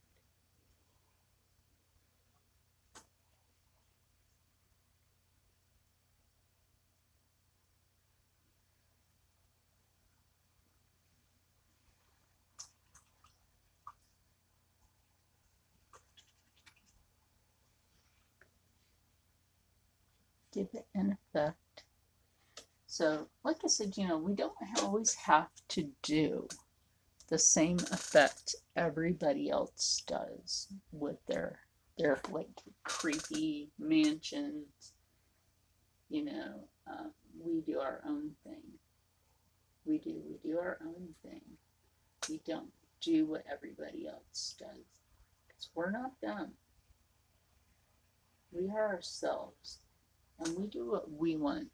Give it an effect. So, like I said, you know, we don't always have to do the same effect everybody else does with their like creepy mansions. You know, we do our own thing. We do our own thing. We don't do what everybody else does, because we're not them. We are ourselves, and we do what we want.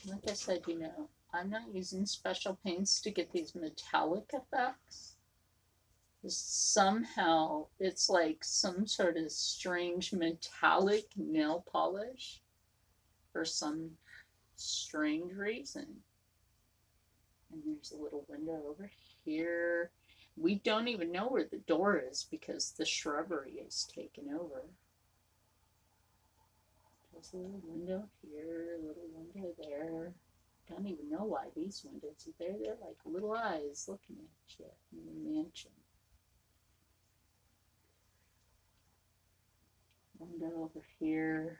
Like I said, you know, I'm not using special paints to get these metallic effects. Somehow it's like some sort of strange metallic nail polish for some strange reason. And there's a little window over here. We don't even know where the door is because the shrubbery is taken over. There's a little window here, a little window there. Don't even know why these windows are there. They're like little eyes looking at you in the mansion. Window over here.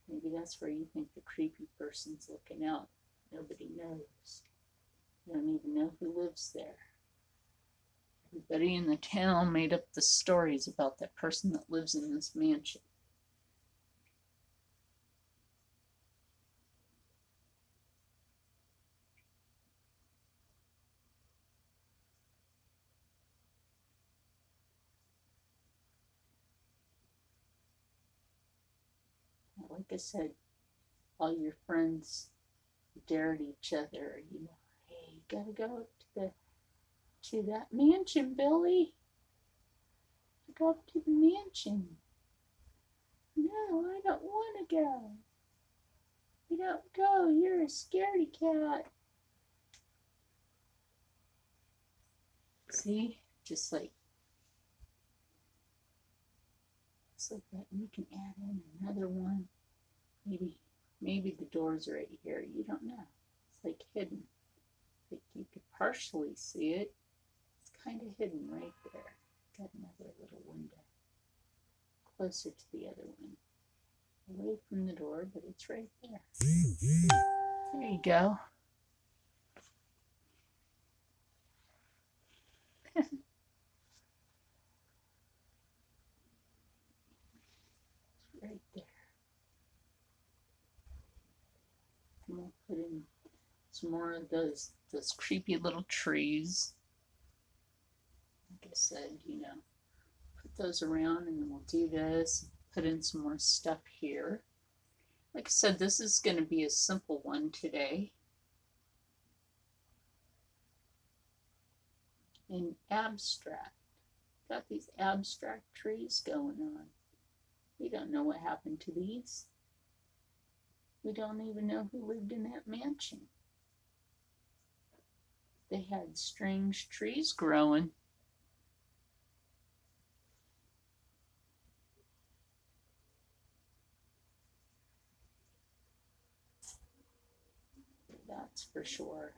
Maybe that's where you think the creepy person's looking out. Nobody knows. You don't even know who lives there. Everybody in the town made up the stories about that person that lives in this mansion. Like I said, all your friends dared each other, you know, hey, you gotta go to that mansion, Billy. back up to the mansion. No, I don't want to go. You don't go. You're a scaredy cat. See? Just like that. You can add in another one. Maybe the door's right here. You don't know. It's like hidden. Like you could partially see it. It's kind of hidden right there. Got another little window. Closer to the other one. Away from the door, but it's right there. There you go. Right there. And we'll put in some more of those creepy little trees. Like I said, put those around, and then we'll do this. Put in some more stuff here. Like I said, this is going to be a simple one today. In abstract. Got these abstract trees going on. We don't know what happened to these. We don't even know who lived in that mansion. They had strange trees growing. That's for sure.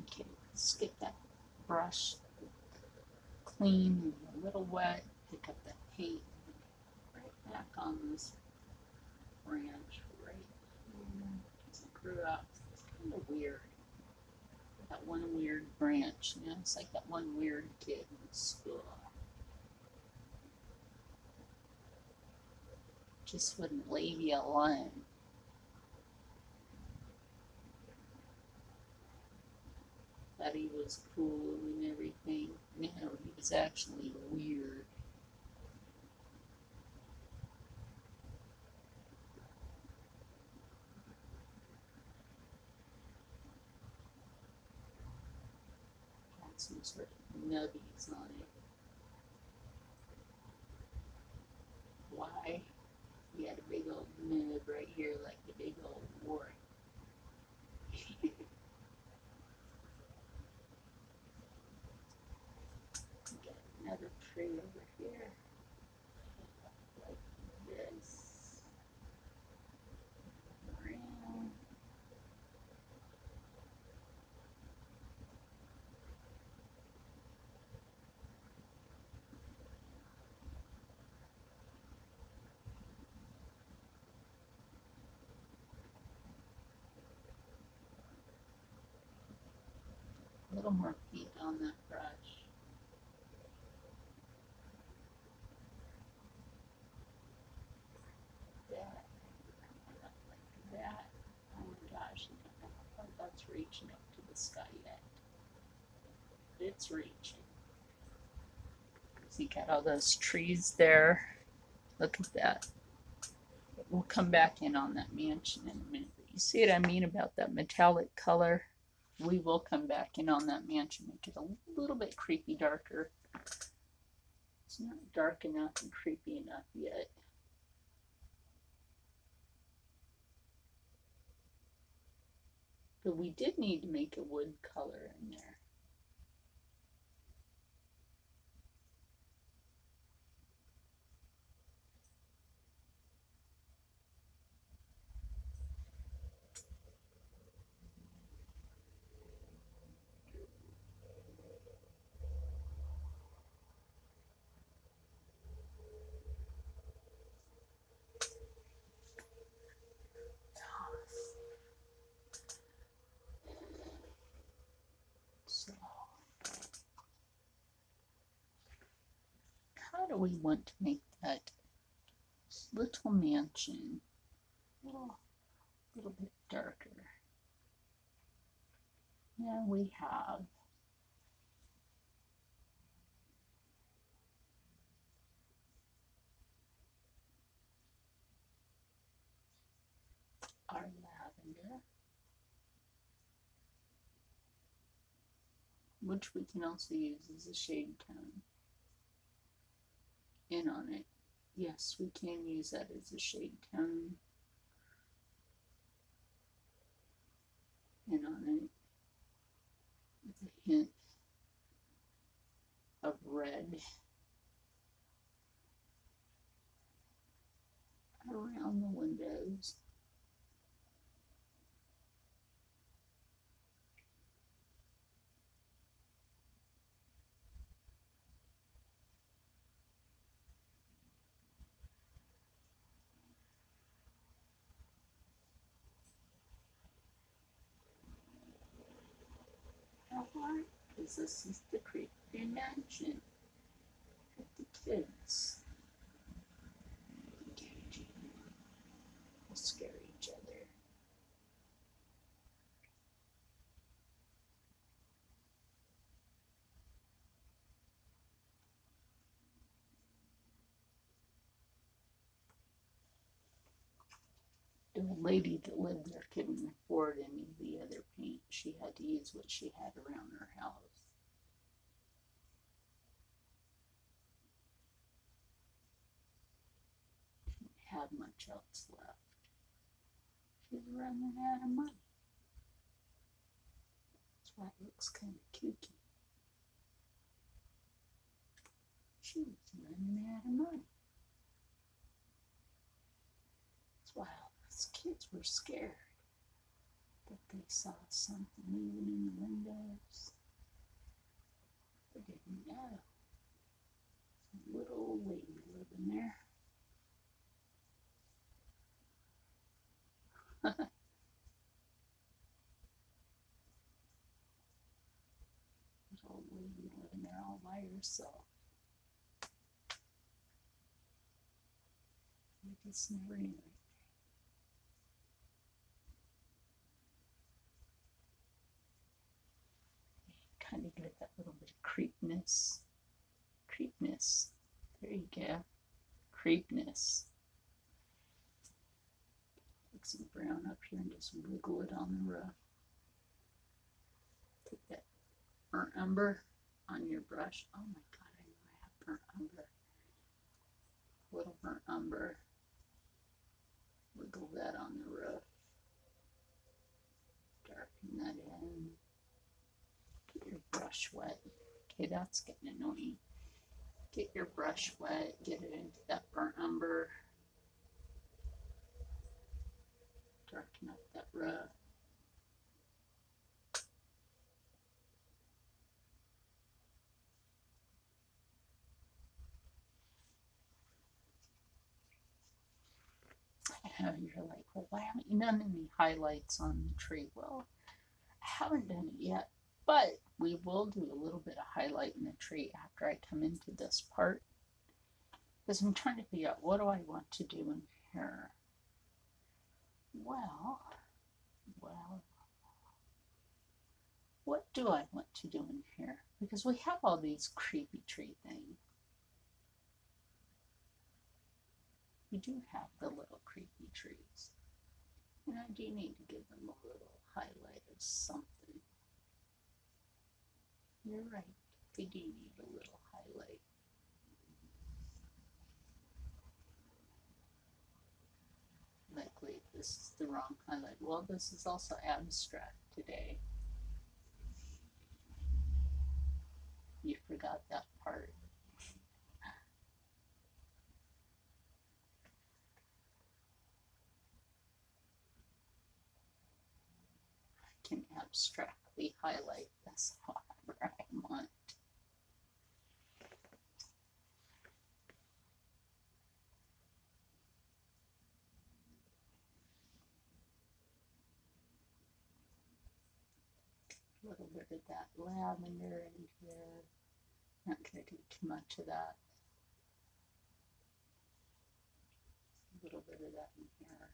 Okay, let's get that brush clean and a little wet. Pick up that paint right back on this branch right here. As it grew up, it's kind of weird. That one weird branch, it's like that one weird kid in school. Just wouldn't leave you alone. Thought he was cool and everything. No, he was actually weird. Got some sort of nubbies on it. Why? He had a big old nub right here, like a big old wart. Another tree over here, like this, around. A little more paint on that brush. That's reaching up to the sky yet. It's reaching. So you got all those trees there. Look at that. We'll come back in on that mansion in a minute. But you see what I mean about that metallic color? We will come back in on that mansion, make it a little bit creepy darker. It's not dark enough and creepy enough yet. But we did need to make a wood color in there. So, how do we want to make that little mansion a little bit darker? Yeah, we have our lavender, which we can also use as a shade tone in on it. Yes, we can use that as a shade tone in on it with a hint of red around the windows. Why? Because this is the creepy mansion with the kids. We'll scare each other. The lady that lived there couldn't afford any of the other paint. She had to use what she had around her house. She didn't have much else left. She was running out of money. That's why it looks kind of kooky. She was running out of money. That's why all those kids were scared that they saw something moving in the windows. They didn't know. Some little old lady living there. This old lady living there all by herself. You just never knew it. Kind of get that little bit of creepness. Creepness. There you go. Creepness. Take some brown up here and just wiggle it on the roof. Take that burnt umber on your brush. Oh my god, I know I have burnt umber. Little burnt umber. Wiggle that on the roof. Darken that in. Get your brush wet. Okay, that's getting annoying. Get your brush wet. Get it into that burnt umber. Darken up that roof. You're like, well, why haven't you done any highlights on the tree? Well, I haven't done it yet, but we will do a little bit of highlight in the tree after I come into this part, because I'm trying to figure out what do I want to do in here. Well, what do I want to do in here? Because we have all these creepy tree things. We do have the little creepy trees. And I do need to give them a little highlight of something. You're right. We do need a little highlight. the wrong highlight. Well, this is also abstract today. You forgot that part. I can abstractly highlight this however I want. A little bit of that lavender in here. Not going to do too much of that. A little bit of that in here.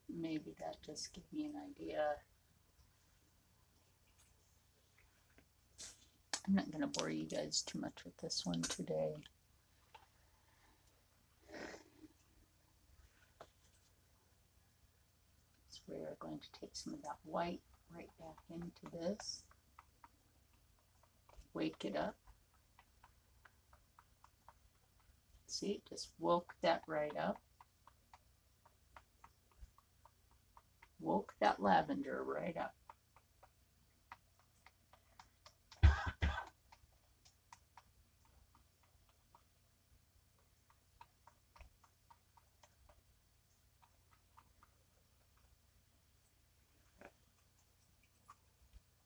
Maybe that just gives me an idea. I'm not going to bore you guys too much with this one today. So we are going to take some of that white right back into this. Wake it up. See, just woke that right up. Woke that lavender right up.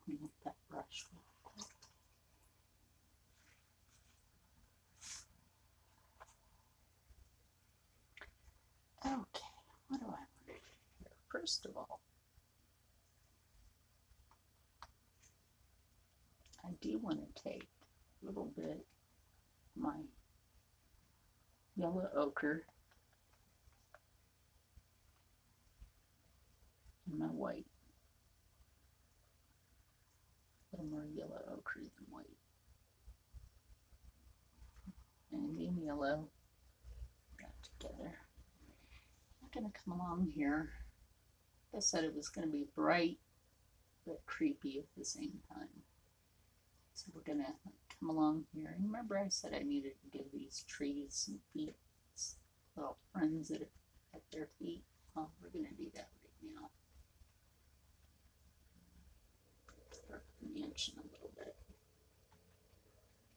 Move that brush real quick. Okay, what do I want to do here? First of all, I do want to take a little bit of my yellow ochre and my white. A little more yellow ochre than white. And yellow got together. I'm going to come along here. I said it was going to be bright but creepy at the same time. So we're going to come along here. And remember I said I needed to give these trees some feet, little friends at their feet. We're going to do that right now. Start with the mansion a little bit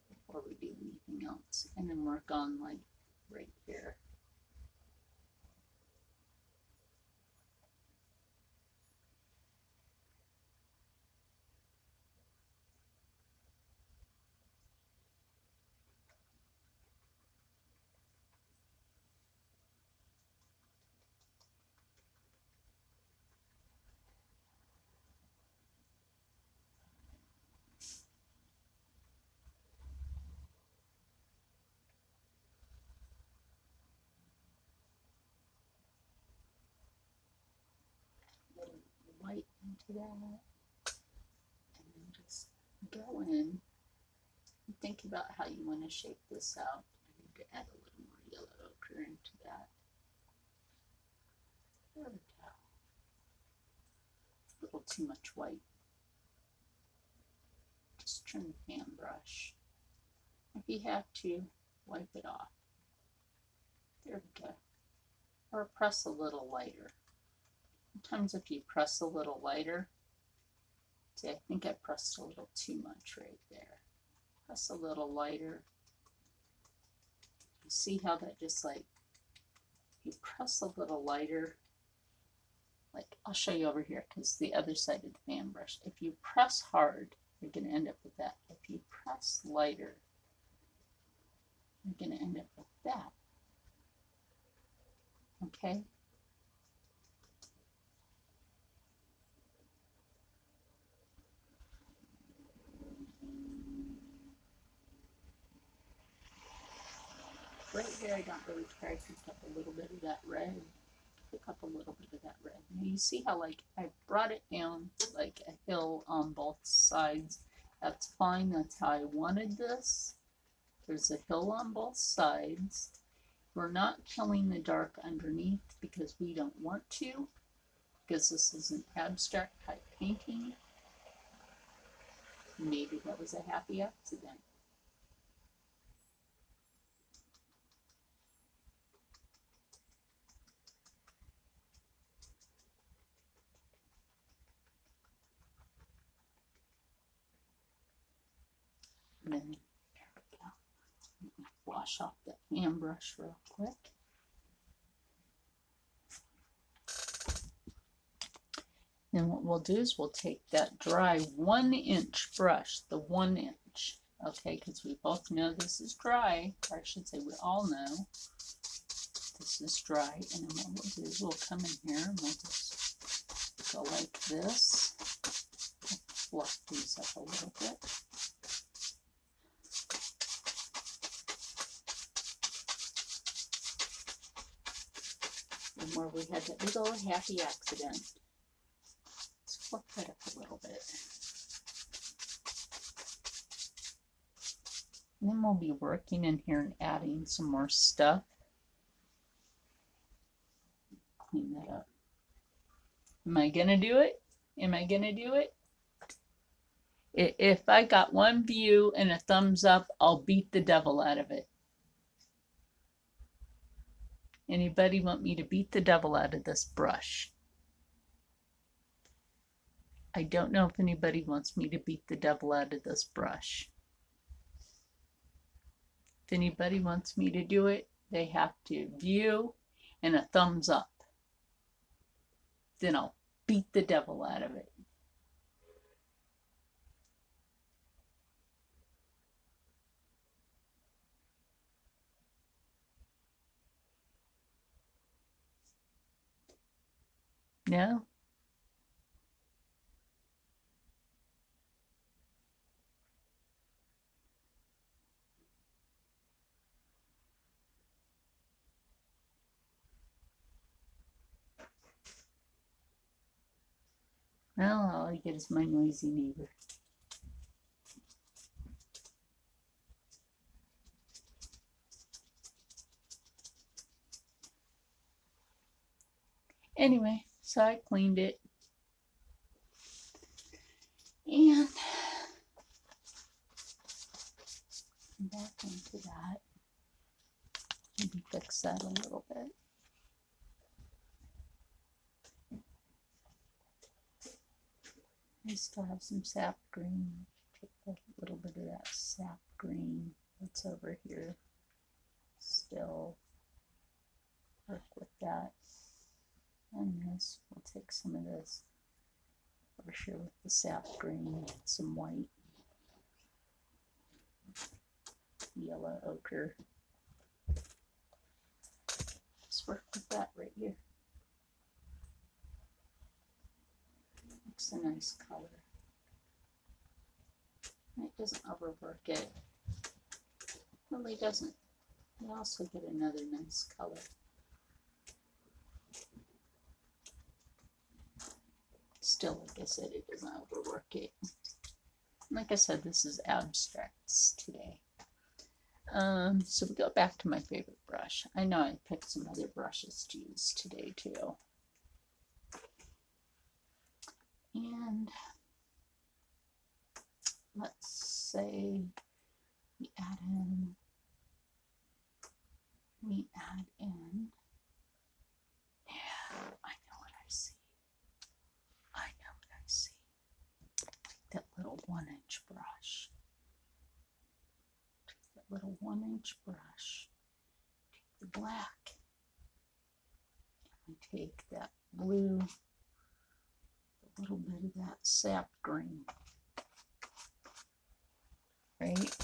before we do anything else. And then work on like right here. White into that, and then just go in and think about how you want to shape this out. I need to add a little more yellow ochre into that. There we go. A little too much white. Just turn the fan brush. If you have to, wipe it off. There we go. Or press a little lighter. Sometimes if you press a little lighter, see, I think I pressed a little too much right there. Press a little lighter. You see how that just like, you press a little lighter, like I'll show you over here because the other side of the fan brush. If you press hard, you're going to end up with that. If you press lighter, you're going to end up with that. Okay? Right here, I don't really care. I picked up a little bit of that red. Pick up a little bit of that red. Now you see how like I brought it down like a hill on both sides. That's fine. That's how I wanted this. There's a hill on both sides. We're not killing the dark underneath because we don't want to, because this is an abstract type painting. Maybe that was a happy accident. then, there we go. Let me wash off the hand brush real quick. Then what we'll do is we'll take that dry 1-inch brush, the 1 inch, okay, because we both know this is dry, or I should say we all know this is dry. And then what we'll do is we'll come in here and we'll just go like this, fluff these up a little bit. And where we had that big old happy accident. Fluff that up a little bit. And then we'll be working in here and adding some more stuff. Clean that up. Am I gonna do it? Am I gonna do it? If I got one view and a thumbs up, I'll beat the devil out of it. Anybody want me to beat the devil out of this brush? I don't know if anybody wants me to beat the devil out of this brush. If anybody wants me to do it, they have to view and a thumbs up. Then I'll beat the devil out of it. No? Well, all I get is my noisy neighbor. Anyway, so I cleaned it. And back into that. Maybe fix that a little bit. I still have some sap green. Take a little bit of that sap green that's over here. Still work with that. And this, we'll take some of this over here with the sap green, some white, yellow ochre. Just work with that right here. It's a nice color. And it doesn't overwork it. Really doesn't. You also get another nice color. Still, like I said, it doesn't overwork it. Like I said, this is abstracts today. So we go back to my favorite brush. I know I picked some other brushes to use today too. And let's say we add in, yeah, I know what I see. I know what I see. That little 1-inch brush. Take that little 1-inch brush. Take the black. And we take that blue. A little bit of that sap green, right?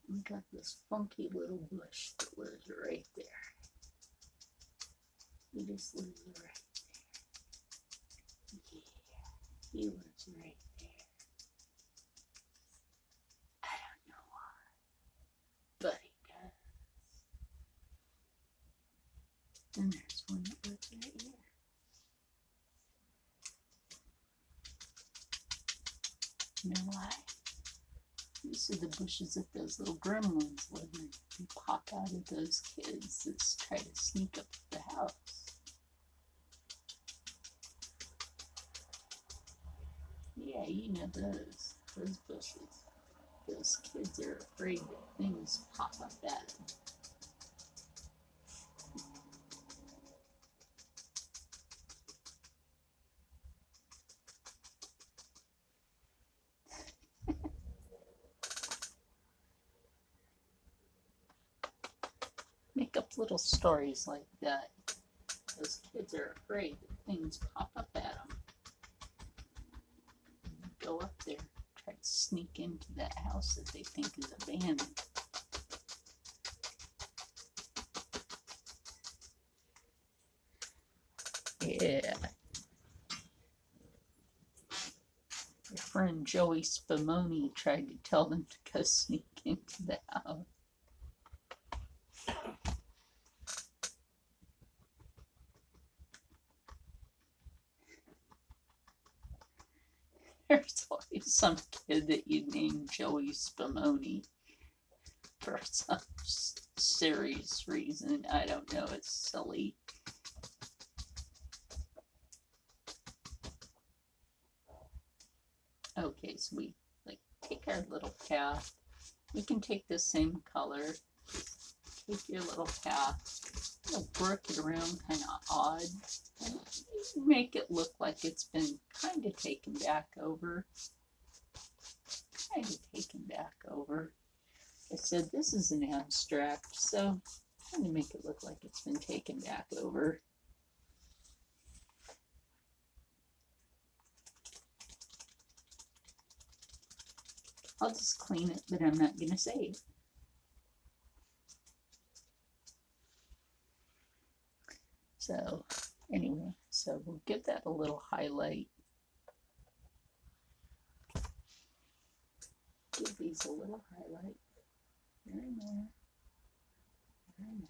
We got this funky little bush that lives right there. He just lives right there. Yeah, he lives right there. I don't know why, but he does. And there's one that lives right here. You know why? These are the bushes that those little gremlins live in. They pop out of those kids that try to sneak up the house. Yeah, you know those bushes. Those kids are afraid that things pop up at them. make up little stories like that. Those kids are afraid that things pop up at them. Go up there, try to sneak into that house that they think is abandoned. Yeah. Your friend Joey Spumoni tried to tell them to go sneak into the house. There's always some kid that you name Joey Spumoni for some serious reason. I don't know, it's silly. Okay, so we take our little path. We can take the same color. Take your little path. Work it around kind of odd. And make it look like it's been kind of taken back over. I said this is an abstract, so I'm going to make it look like it's been taken back over. I'll just clean it, but I'm not going to save. So anyway, so we'll give that a little highlight. Give these a little highlight. Here and there. Here and there.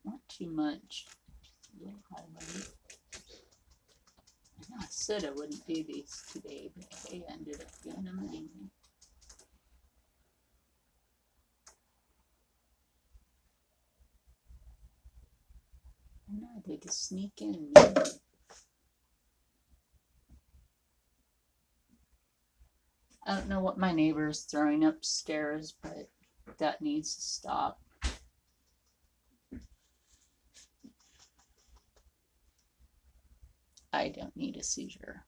Not too much. Just a little highlight. I said I wouldn't do these today, but I ended up doing them anyway. I know they just sneak in. I don't know what my neighbor is throwing upstairs, but that needs to stop. I don't need a seizure.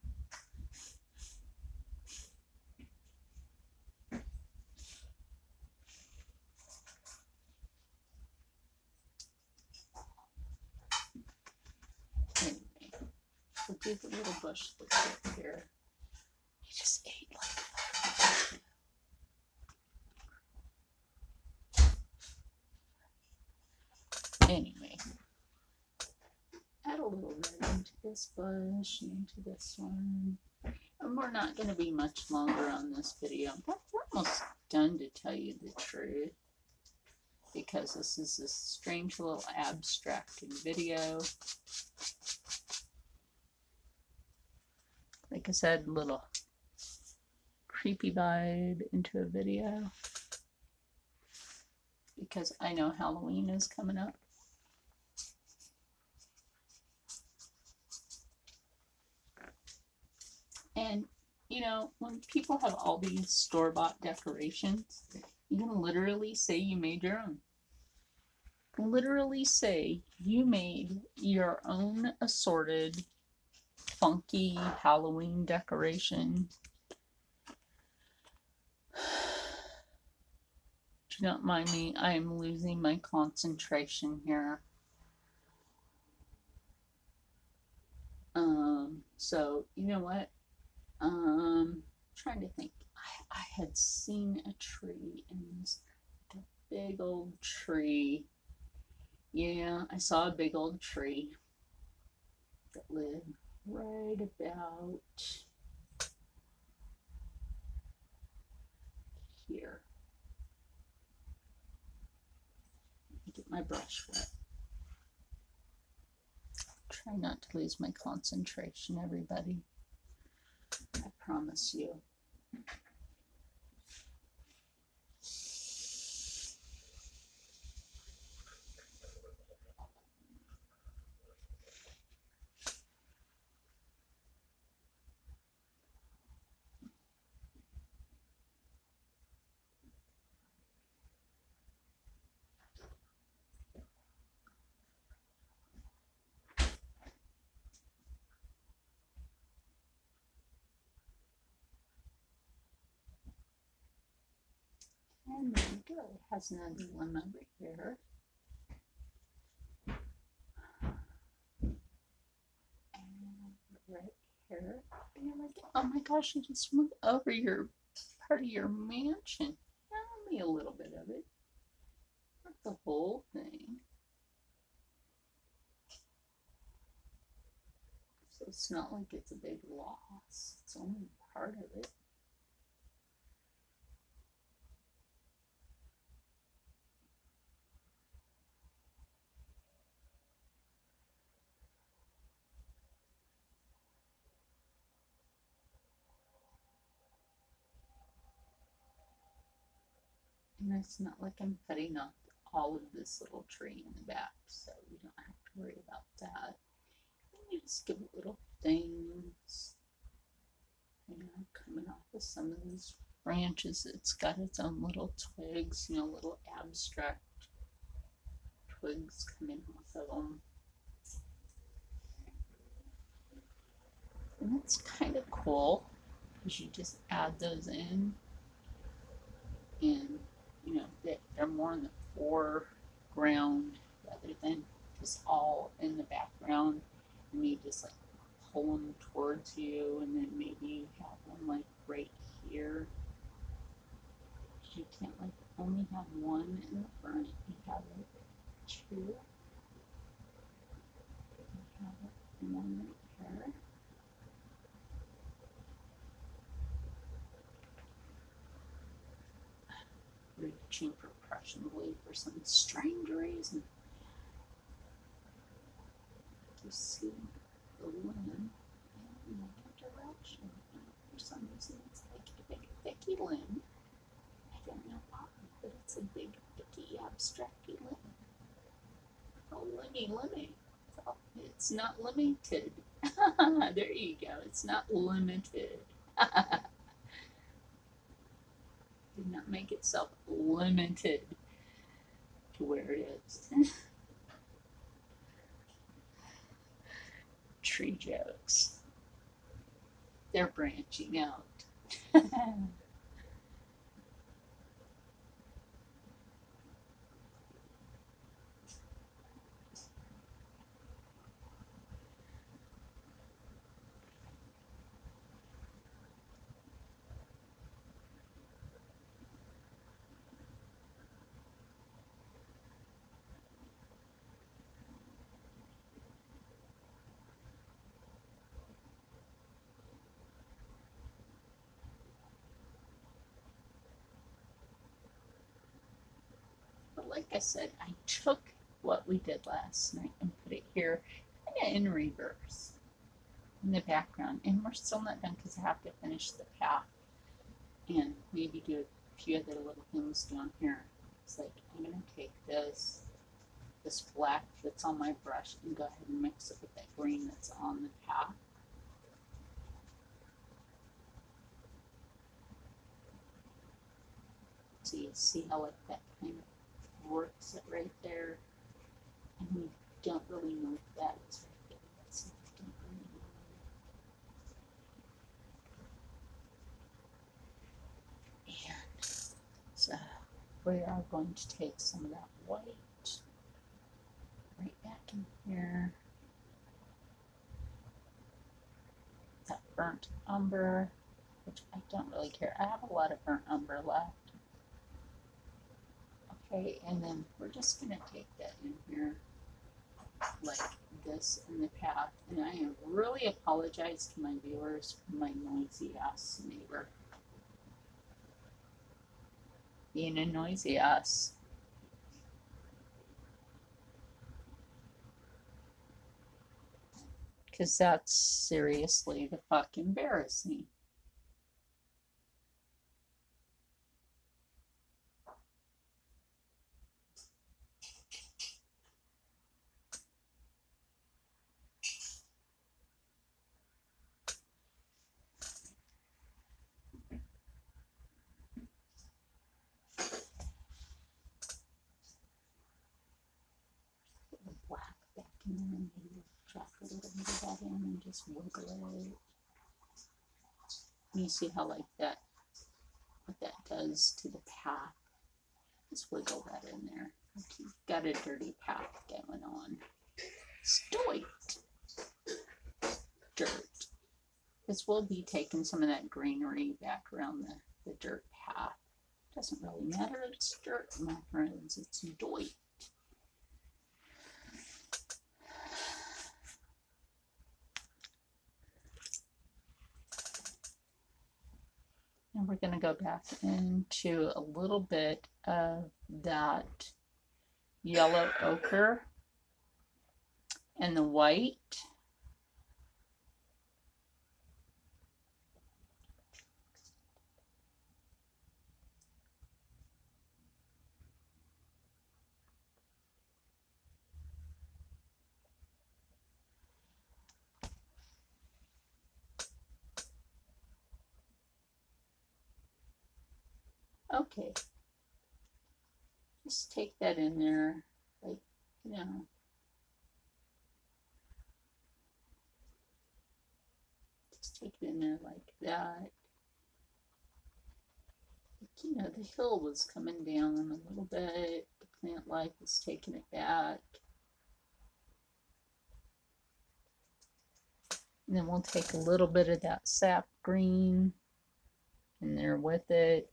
Anyway, we'll do the little bush that's up here. He just ate like that. Anyway. Add a little red into this bush and into this one. And we're not going to be much longer on this video. But we're almost done, to tell you the truth. Because this is a strange little abstracted video. Like I said, a little creepy vibe into a video. Because I know Halloween is coming up. And, you know, when people have all these store-bought decorations, you can literally say you made your own. Literally say you made your own assorted, funky Halloween decoration. Do not mind me, I am losing my concentration here. So, you know what? Trying to think. I had seen a tree, and this like a big old tree. Yeah, I saw a big old tree that lived right about here. Get my brush wet. Try not to lose my concentration, everybody. I promise you. And there we go. It has another one over here. And right here. And you're like, oh my gosh, you just moved over your part of your mansion. Tell me a little bit of it. Not the whole thing. So it's not like it's a big loss. It's only part of it. And it's not like I'm cutting off all of this little tree in the back, so we don't have to worry about that. And you just give it little things, you know, coming off of some of these branches. It's got its own little twigs, you know, little abstract twigs coming off of them. And it's kind of cool because you just add those in, and you know, they're more in the foreground rather than just all in the background. And you just like pull them towards you, and then maybe you have one like right here. You can't like only have one in the front, you have like two. You have one right here. Reaching for Prussian blue for some strange reason. To see the limb in another direction. For some reason, it's like a big, thicky limb. I don't know why, but it's a big, thicky, abstracty limb. Oh, limmy. So it's not limited. There you go. It's not limited. Did not make itself limited to where it is. Tree jokes. They're branching out. But like I said, I took what we did last night and put it here kind of in reverse in the background. And we're still not done because I have to finish the path and maybe do a few other little things down here. It's like I'm going to take this black that's on my brush and go ahead and mix it with that green that's on the path. So you see how like that kind of works it right there, and we don't really know if that is right there. That's don't really know. And so we are going to take some of that white right back in here. That burnt umber, which I don't really care. I have a lot of burnt umber left. Okay, and then we're just going to take that in here like this in the path. And I really apologize to my viewers for my noisy ass neighbor. Being a noisy ass. Because that's seriously the fuck embarrassing. Black back in there and maybe drop a little bit of that in and just wiggle it. And you see how like that, what that does to the path. Just wiggle that in there. You've got a dirty path going on. Stoit. Dirt. This will be taking some of that greenery back around the dirt path. Doesn't really matter, it's dirt, my friends. It's doit. And we're going to go back into a little bit of that yellow ochre and the white. Okay, just take that in there, like, you know, just take it in there like that. Like, you know, the hill was coming down a little bit, the plant life is taking it back. And then we'll take a little bit of that sap green in there with it.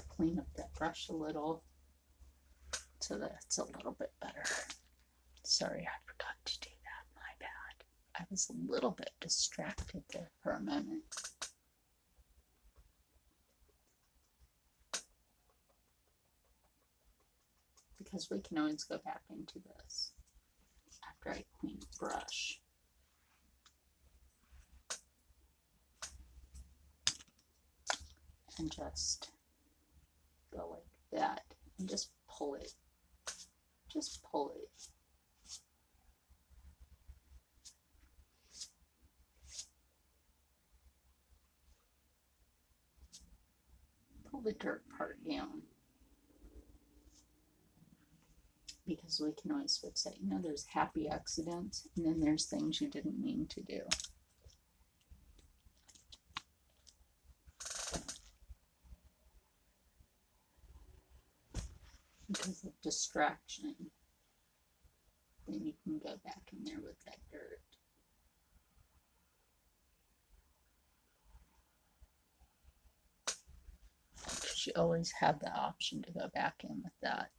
Clean up that brush a little so that it's a little bit better. Sorry, I forgot to do that. My bad. I was a little bit distracted there for a moment. Because we can always go back into this after I clean the brush. And just go like that and just pull it. Just pull it. Pull the dirt part down. Because we can always fix it. You know, there's happy accidents, and then there's things you didn't mean to do. Because of distraction. Then you can go back in there with that dirt. Because you always have the option to go back in with that.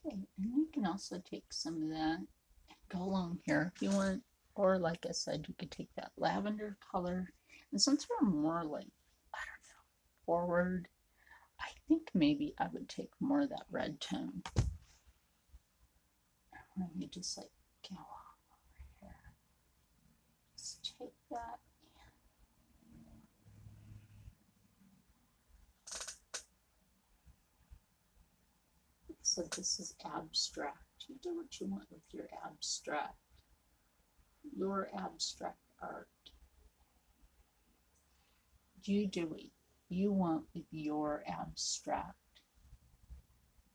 Okay, and you can also take some of that and go along here if you want. Or like I said, you could take that lavender color. And since we're more like, I don't know, forward, I think maybe I would take more of that red tone. Let me just like go on over here. Just take that. So this is abstract. You do what you want with your abstract art. You do what you want with your abstract.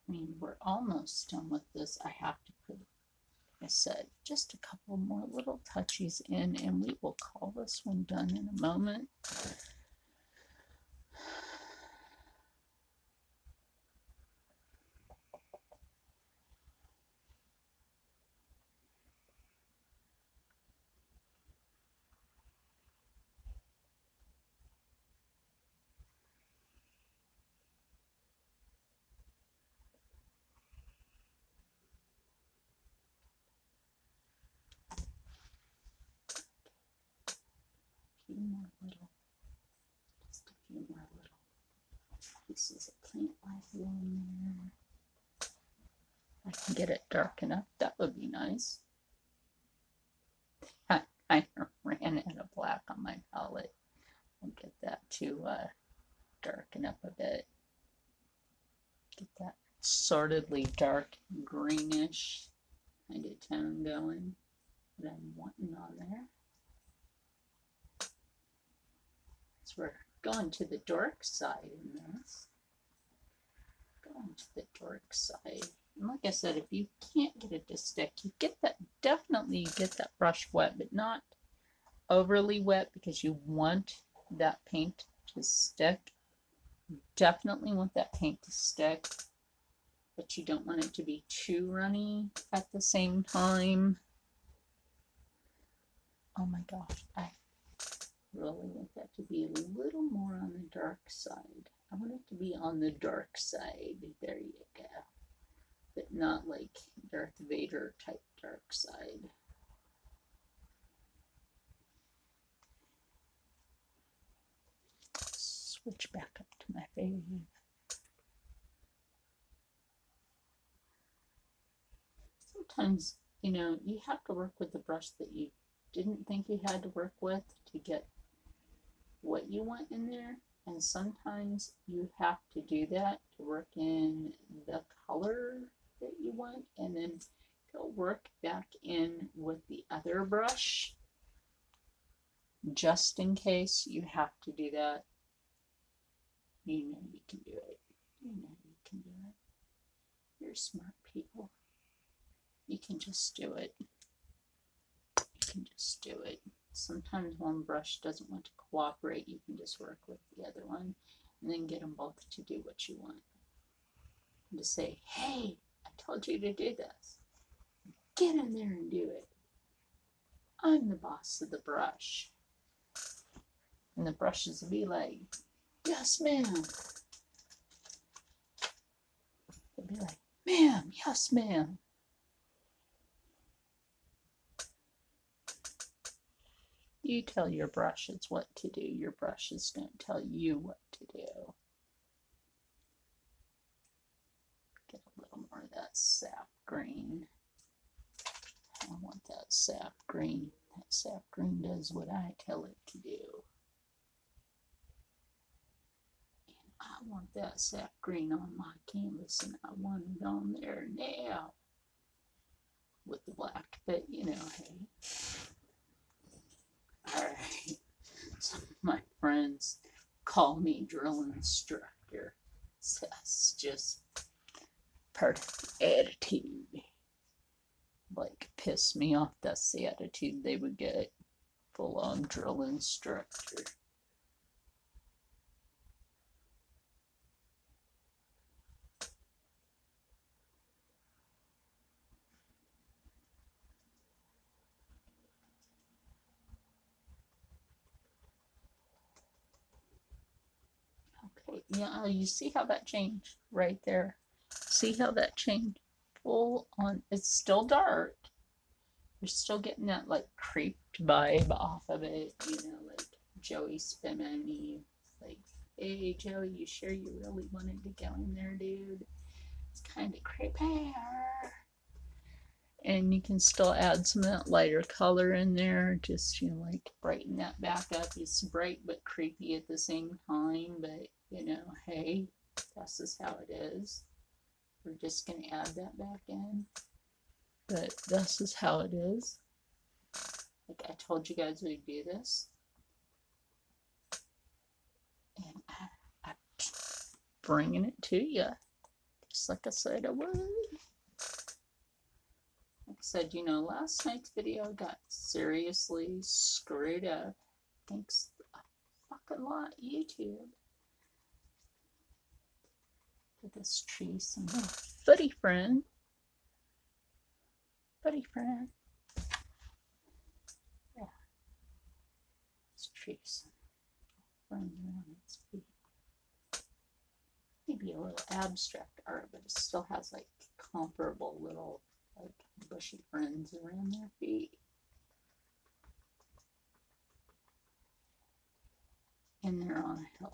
I mean, we're almost done with this. I have to put, like I said, just a couple more little touches in, and we will call this one done in a moment. Just a few more little pieces of plant life along there. I can get it dark enough, that would be nice. I ran out of black on my palette. I'll get that to darken up a bit. Get that sortedly dark greenish. kind of tone going that I'm wanting on there. So we're going to the dark side in this. Going to the dark side. And like I said, if you can't get it to stick, you get that, definitely you get that brush wet, but not overly wet because you want that paint to stick. You definitely want that paint to stick, but you don't want it to be too runny at the same time. Oh my gosh, I really want that to be a little more on the dark side. I want it to be on the dark side. There you go. But not like Darth Vader type dark side. Switch back up to my fave. Sometimes, you know, you have to work with the brush that you didn't think you had to work with to get what you want in there. And sometimes you have to do that to work in the color that you want, and then go work back in with the other brush just in case you have to do that. You know you can do it. You know you can do it. You're smart people. You can just do it. You can just do it. Sometimes one brush doesn't want to cooperate. You can just work with the other one and then get them both to do what you want. And to say, hey, I told you to do this. Get in there and do it. I'm the boss of the brush. And the brushes will be like, yes, ma'am. They'll be like, ma'am, yes, ma'am. You tell your brushes what to do. Your brushes don't tell you what to do. Get a little more of that sap green. I want that sap green. That sap green does what I tell it to do. And I want that sap green on my canvas, and I want it on there now with the black, but you know, hey. Alright, some of my friends call me drill instructor. So that's just part of the attitude. Like, piss me off, that's the attitude they would get. Full on drill instructor. Okay, yeah, you see how that changed right there? See how that changed? Full on, it's still dark. You're still getting that like creeped vibe off of it, you know, like Joey Spumoni. Like, hey Joey, you sure you really wanted to go in there, dude? It's kind of creepy. And you can still add some of that lighter color in there, just, you know, like brighten that back up. It's bright but creepy at the same time, but you know, hey, this is how it is. We're just going to add that back in. But this is how it is. Like I told you guys we'd do this. And I'm bringing it to you. Just like I said I would. Like I said, you know, last night's video got seriously screwed up. Thanks a fucking lot, YouTube. For this tree, some little buddy friend. Buddy friend. Yeah. This tree's running around its feet. Maybe a little abstract art, but it still has like comparable little like bushy friends around their feet. And they're on a hill.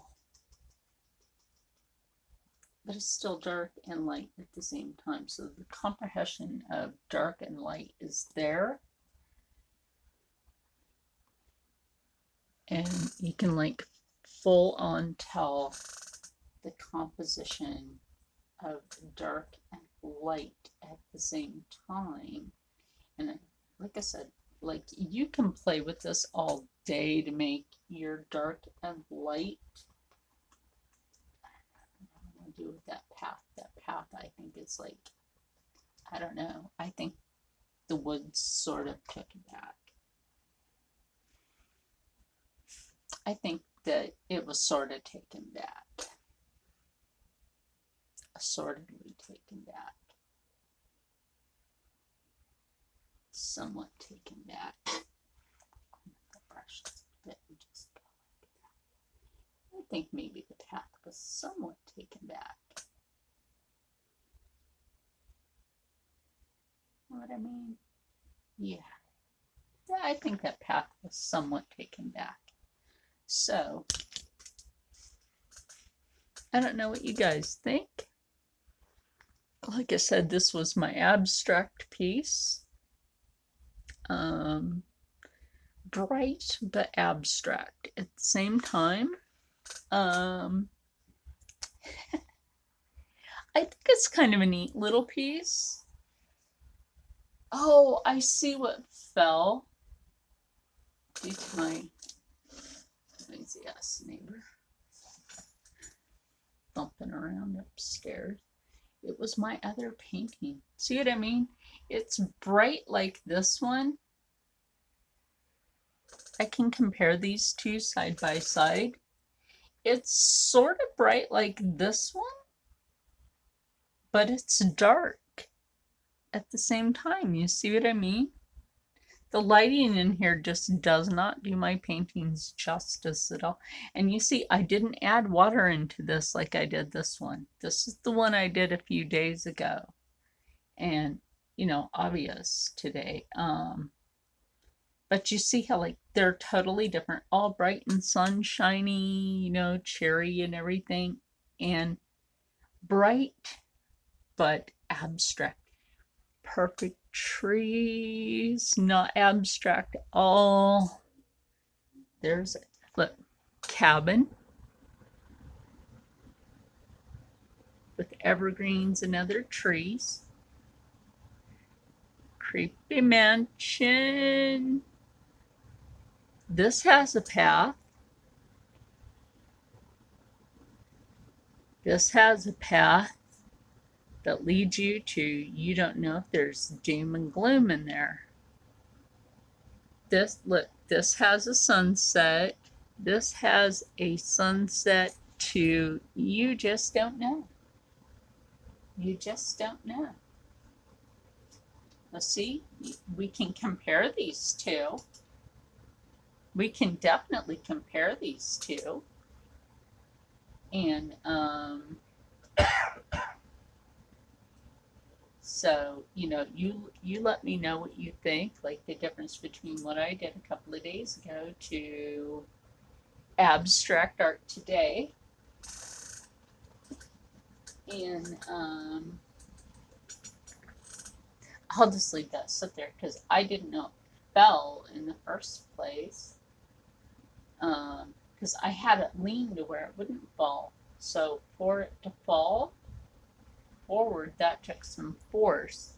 But it's still dark and light at the same time. So the comprehension of dark and light is there. And you can like full on tell the composition of dark and light at the same time. And like I said, like you can play with this all day to make your dark and light. What do I do with that path? That path, I think it's like, I don't know. I think the woods sort of took it back. I think that it was sort of taken back. Assortedly taken back. Somewhat taken back. The brush bit and just go like that. I think maybe the path was somewhat taken back. Know what I mean? Yeah. I think that path was somewhat taken back. So, I don't know what you guys think. Like I said, this was my abstract piece. Bright but abstract at the same time. I think it's kind of a neat little piece. Oh, I see what fell due to my lazy ass neighbor bumping around upstairs. It was my other painting. See what I mean? It's bright like this one. I can compare these two side by side. It's sort of bright like this one, but it's dark at the same time. You see what I mean? The lighting in here just does not do my paintings justice at all. And you see, I didn't add water into this like I did this one. This is the one I did a few days ago. And, you know, obvious today. But you see how, like, they're totally different. All bright and sunshiny, you know, cherry and everything. And bright, but abstract. Perfect trees, not abstract at all. There's it. Look, cabin with evergreens and other trees. Creepy mansion. This has a path. This has a path that leads you to, you don't know if there's doom and gloom in there. This, look, this has a sunset. This has a sunset to, you just don't know. You just don't know. Let's see, we can compare these two. We can definitely compare these two. And, so, you know, you let me know what you think, like the difference between what I did a couple of days ago to abstract art today. And I'll just leave that sit there because I didn't know it fell in the first place. Because I had it leaned to where it wouldn't fall. So for it to fall forward, that took some force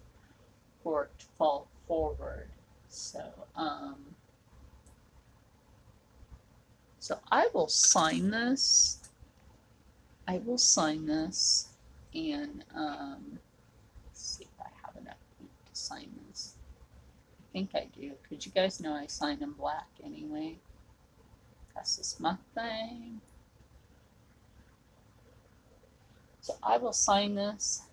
for it to fall forward. So so I will sign this. I will sign this, and let's see if I have enough ink to sign this. I think I do, because you guys know I sign in black anyway. That's just my thing. So I will sign this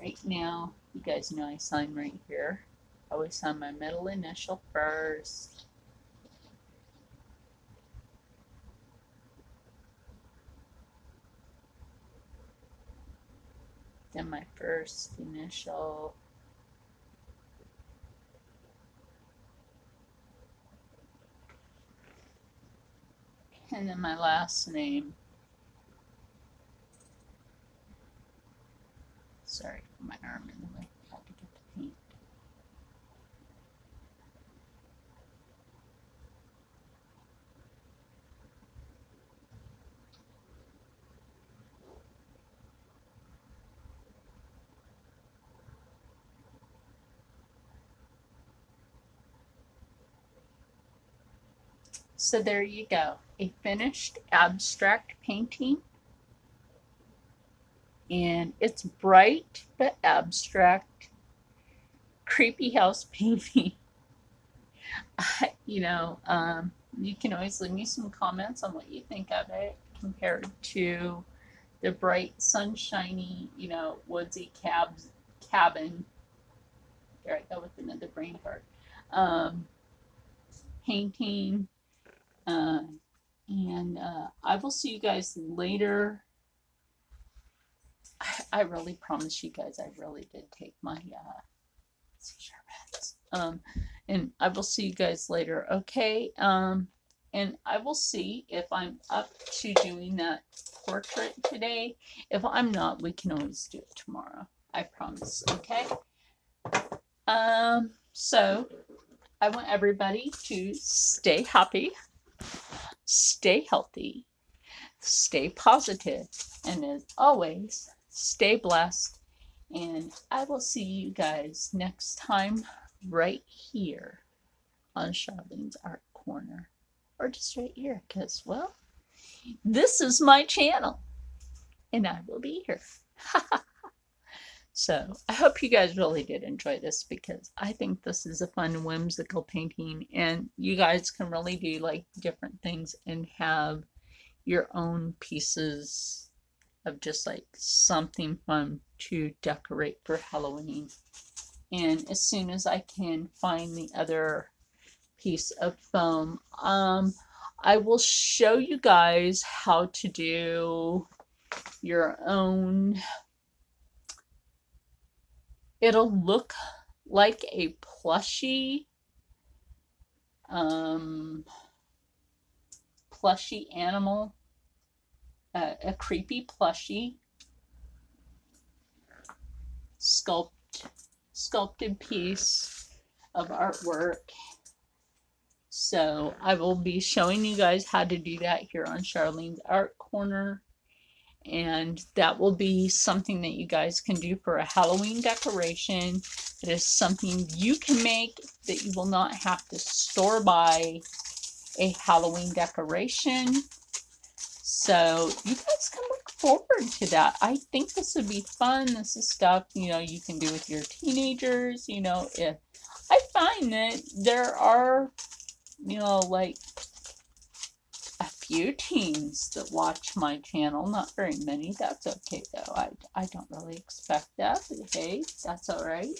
right now. You guys know I sign right here. I always sign my middle initial first. Then my first initial. And then my last name. Sorry for my arm in the way. I have to get the paint. So there you go. A finished abstract painting. And it's bright but abstract. Creepy house painting. You know, you can always leave me some comments on what you think of it compared to the bright, sunshiny, you know, woodsy cabin. There I go with another brain fart. Painting. And I will see you guys later. I really promise you guys, I really did take my seizure meds. And I will see you guys later, okay? And I will see if I'm up to doing that portrait today. If I'm not, we can always do it tomorrow. I promise, okay? So I want everybody to stay happy, stay healthy, stay positive, and as always, stay blessed. And I will see you guys next time right here on Charlene's Art Corner. Or just right here, because, well, this is my channel. And I will be here. So I hope you guys really did enjoy this, because I think this is a fun, whimsical painting. And you guys can really do like different things and have your own pieces of just like something fun to decorate for Halloween. And as soon as I can find the other piece of foam, I will show you guys how to do your own. It'll look like a plushie animal, a creepy plushie sculpted piece of artwork. So I will be showing you guys how to do that here on Charlene's Art Corner. And that will be something that you guys can do for a Halloween decoration. It is something you can make, that you will not have to store buy a Halloween decoration. So you guys can look forward to that. I think this would be fun. This is stuff, you know, you can do with your teenagers. You know, if I find that there are, you know, like a few teens that watch my channel. Not very many. That's okay though. I don't really expect that. But hey, that's all right.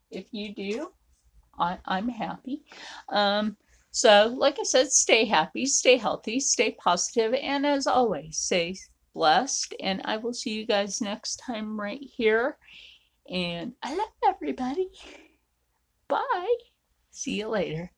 If you do, I'm happy. So like I said, stay happy, stay healthy, stay positive, and as always, stay blessed. And I will see you guys next time right here. And I love everybody. Bye. See you later.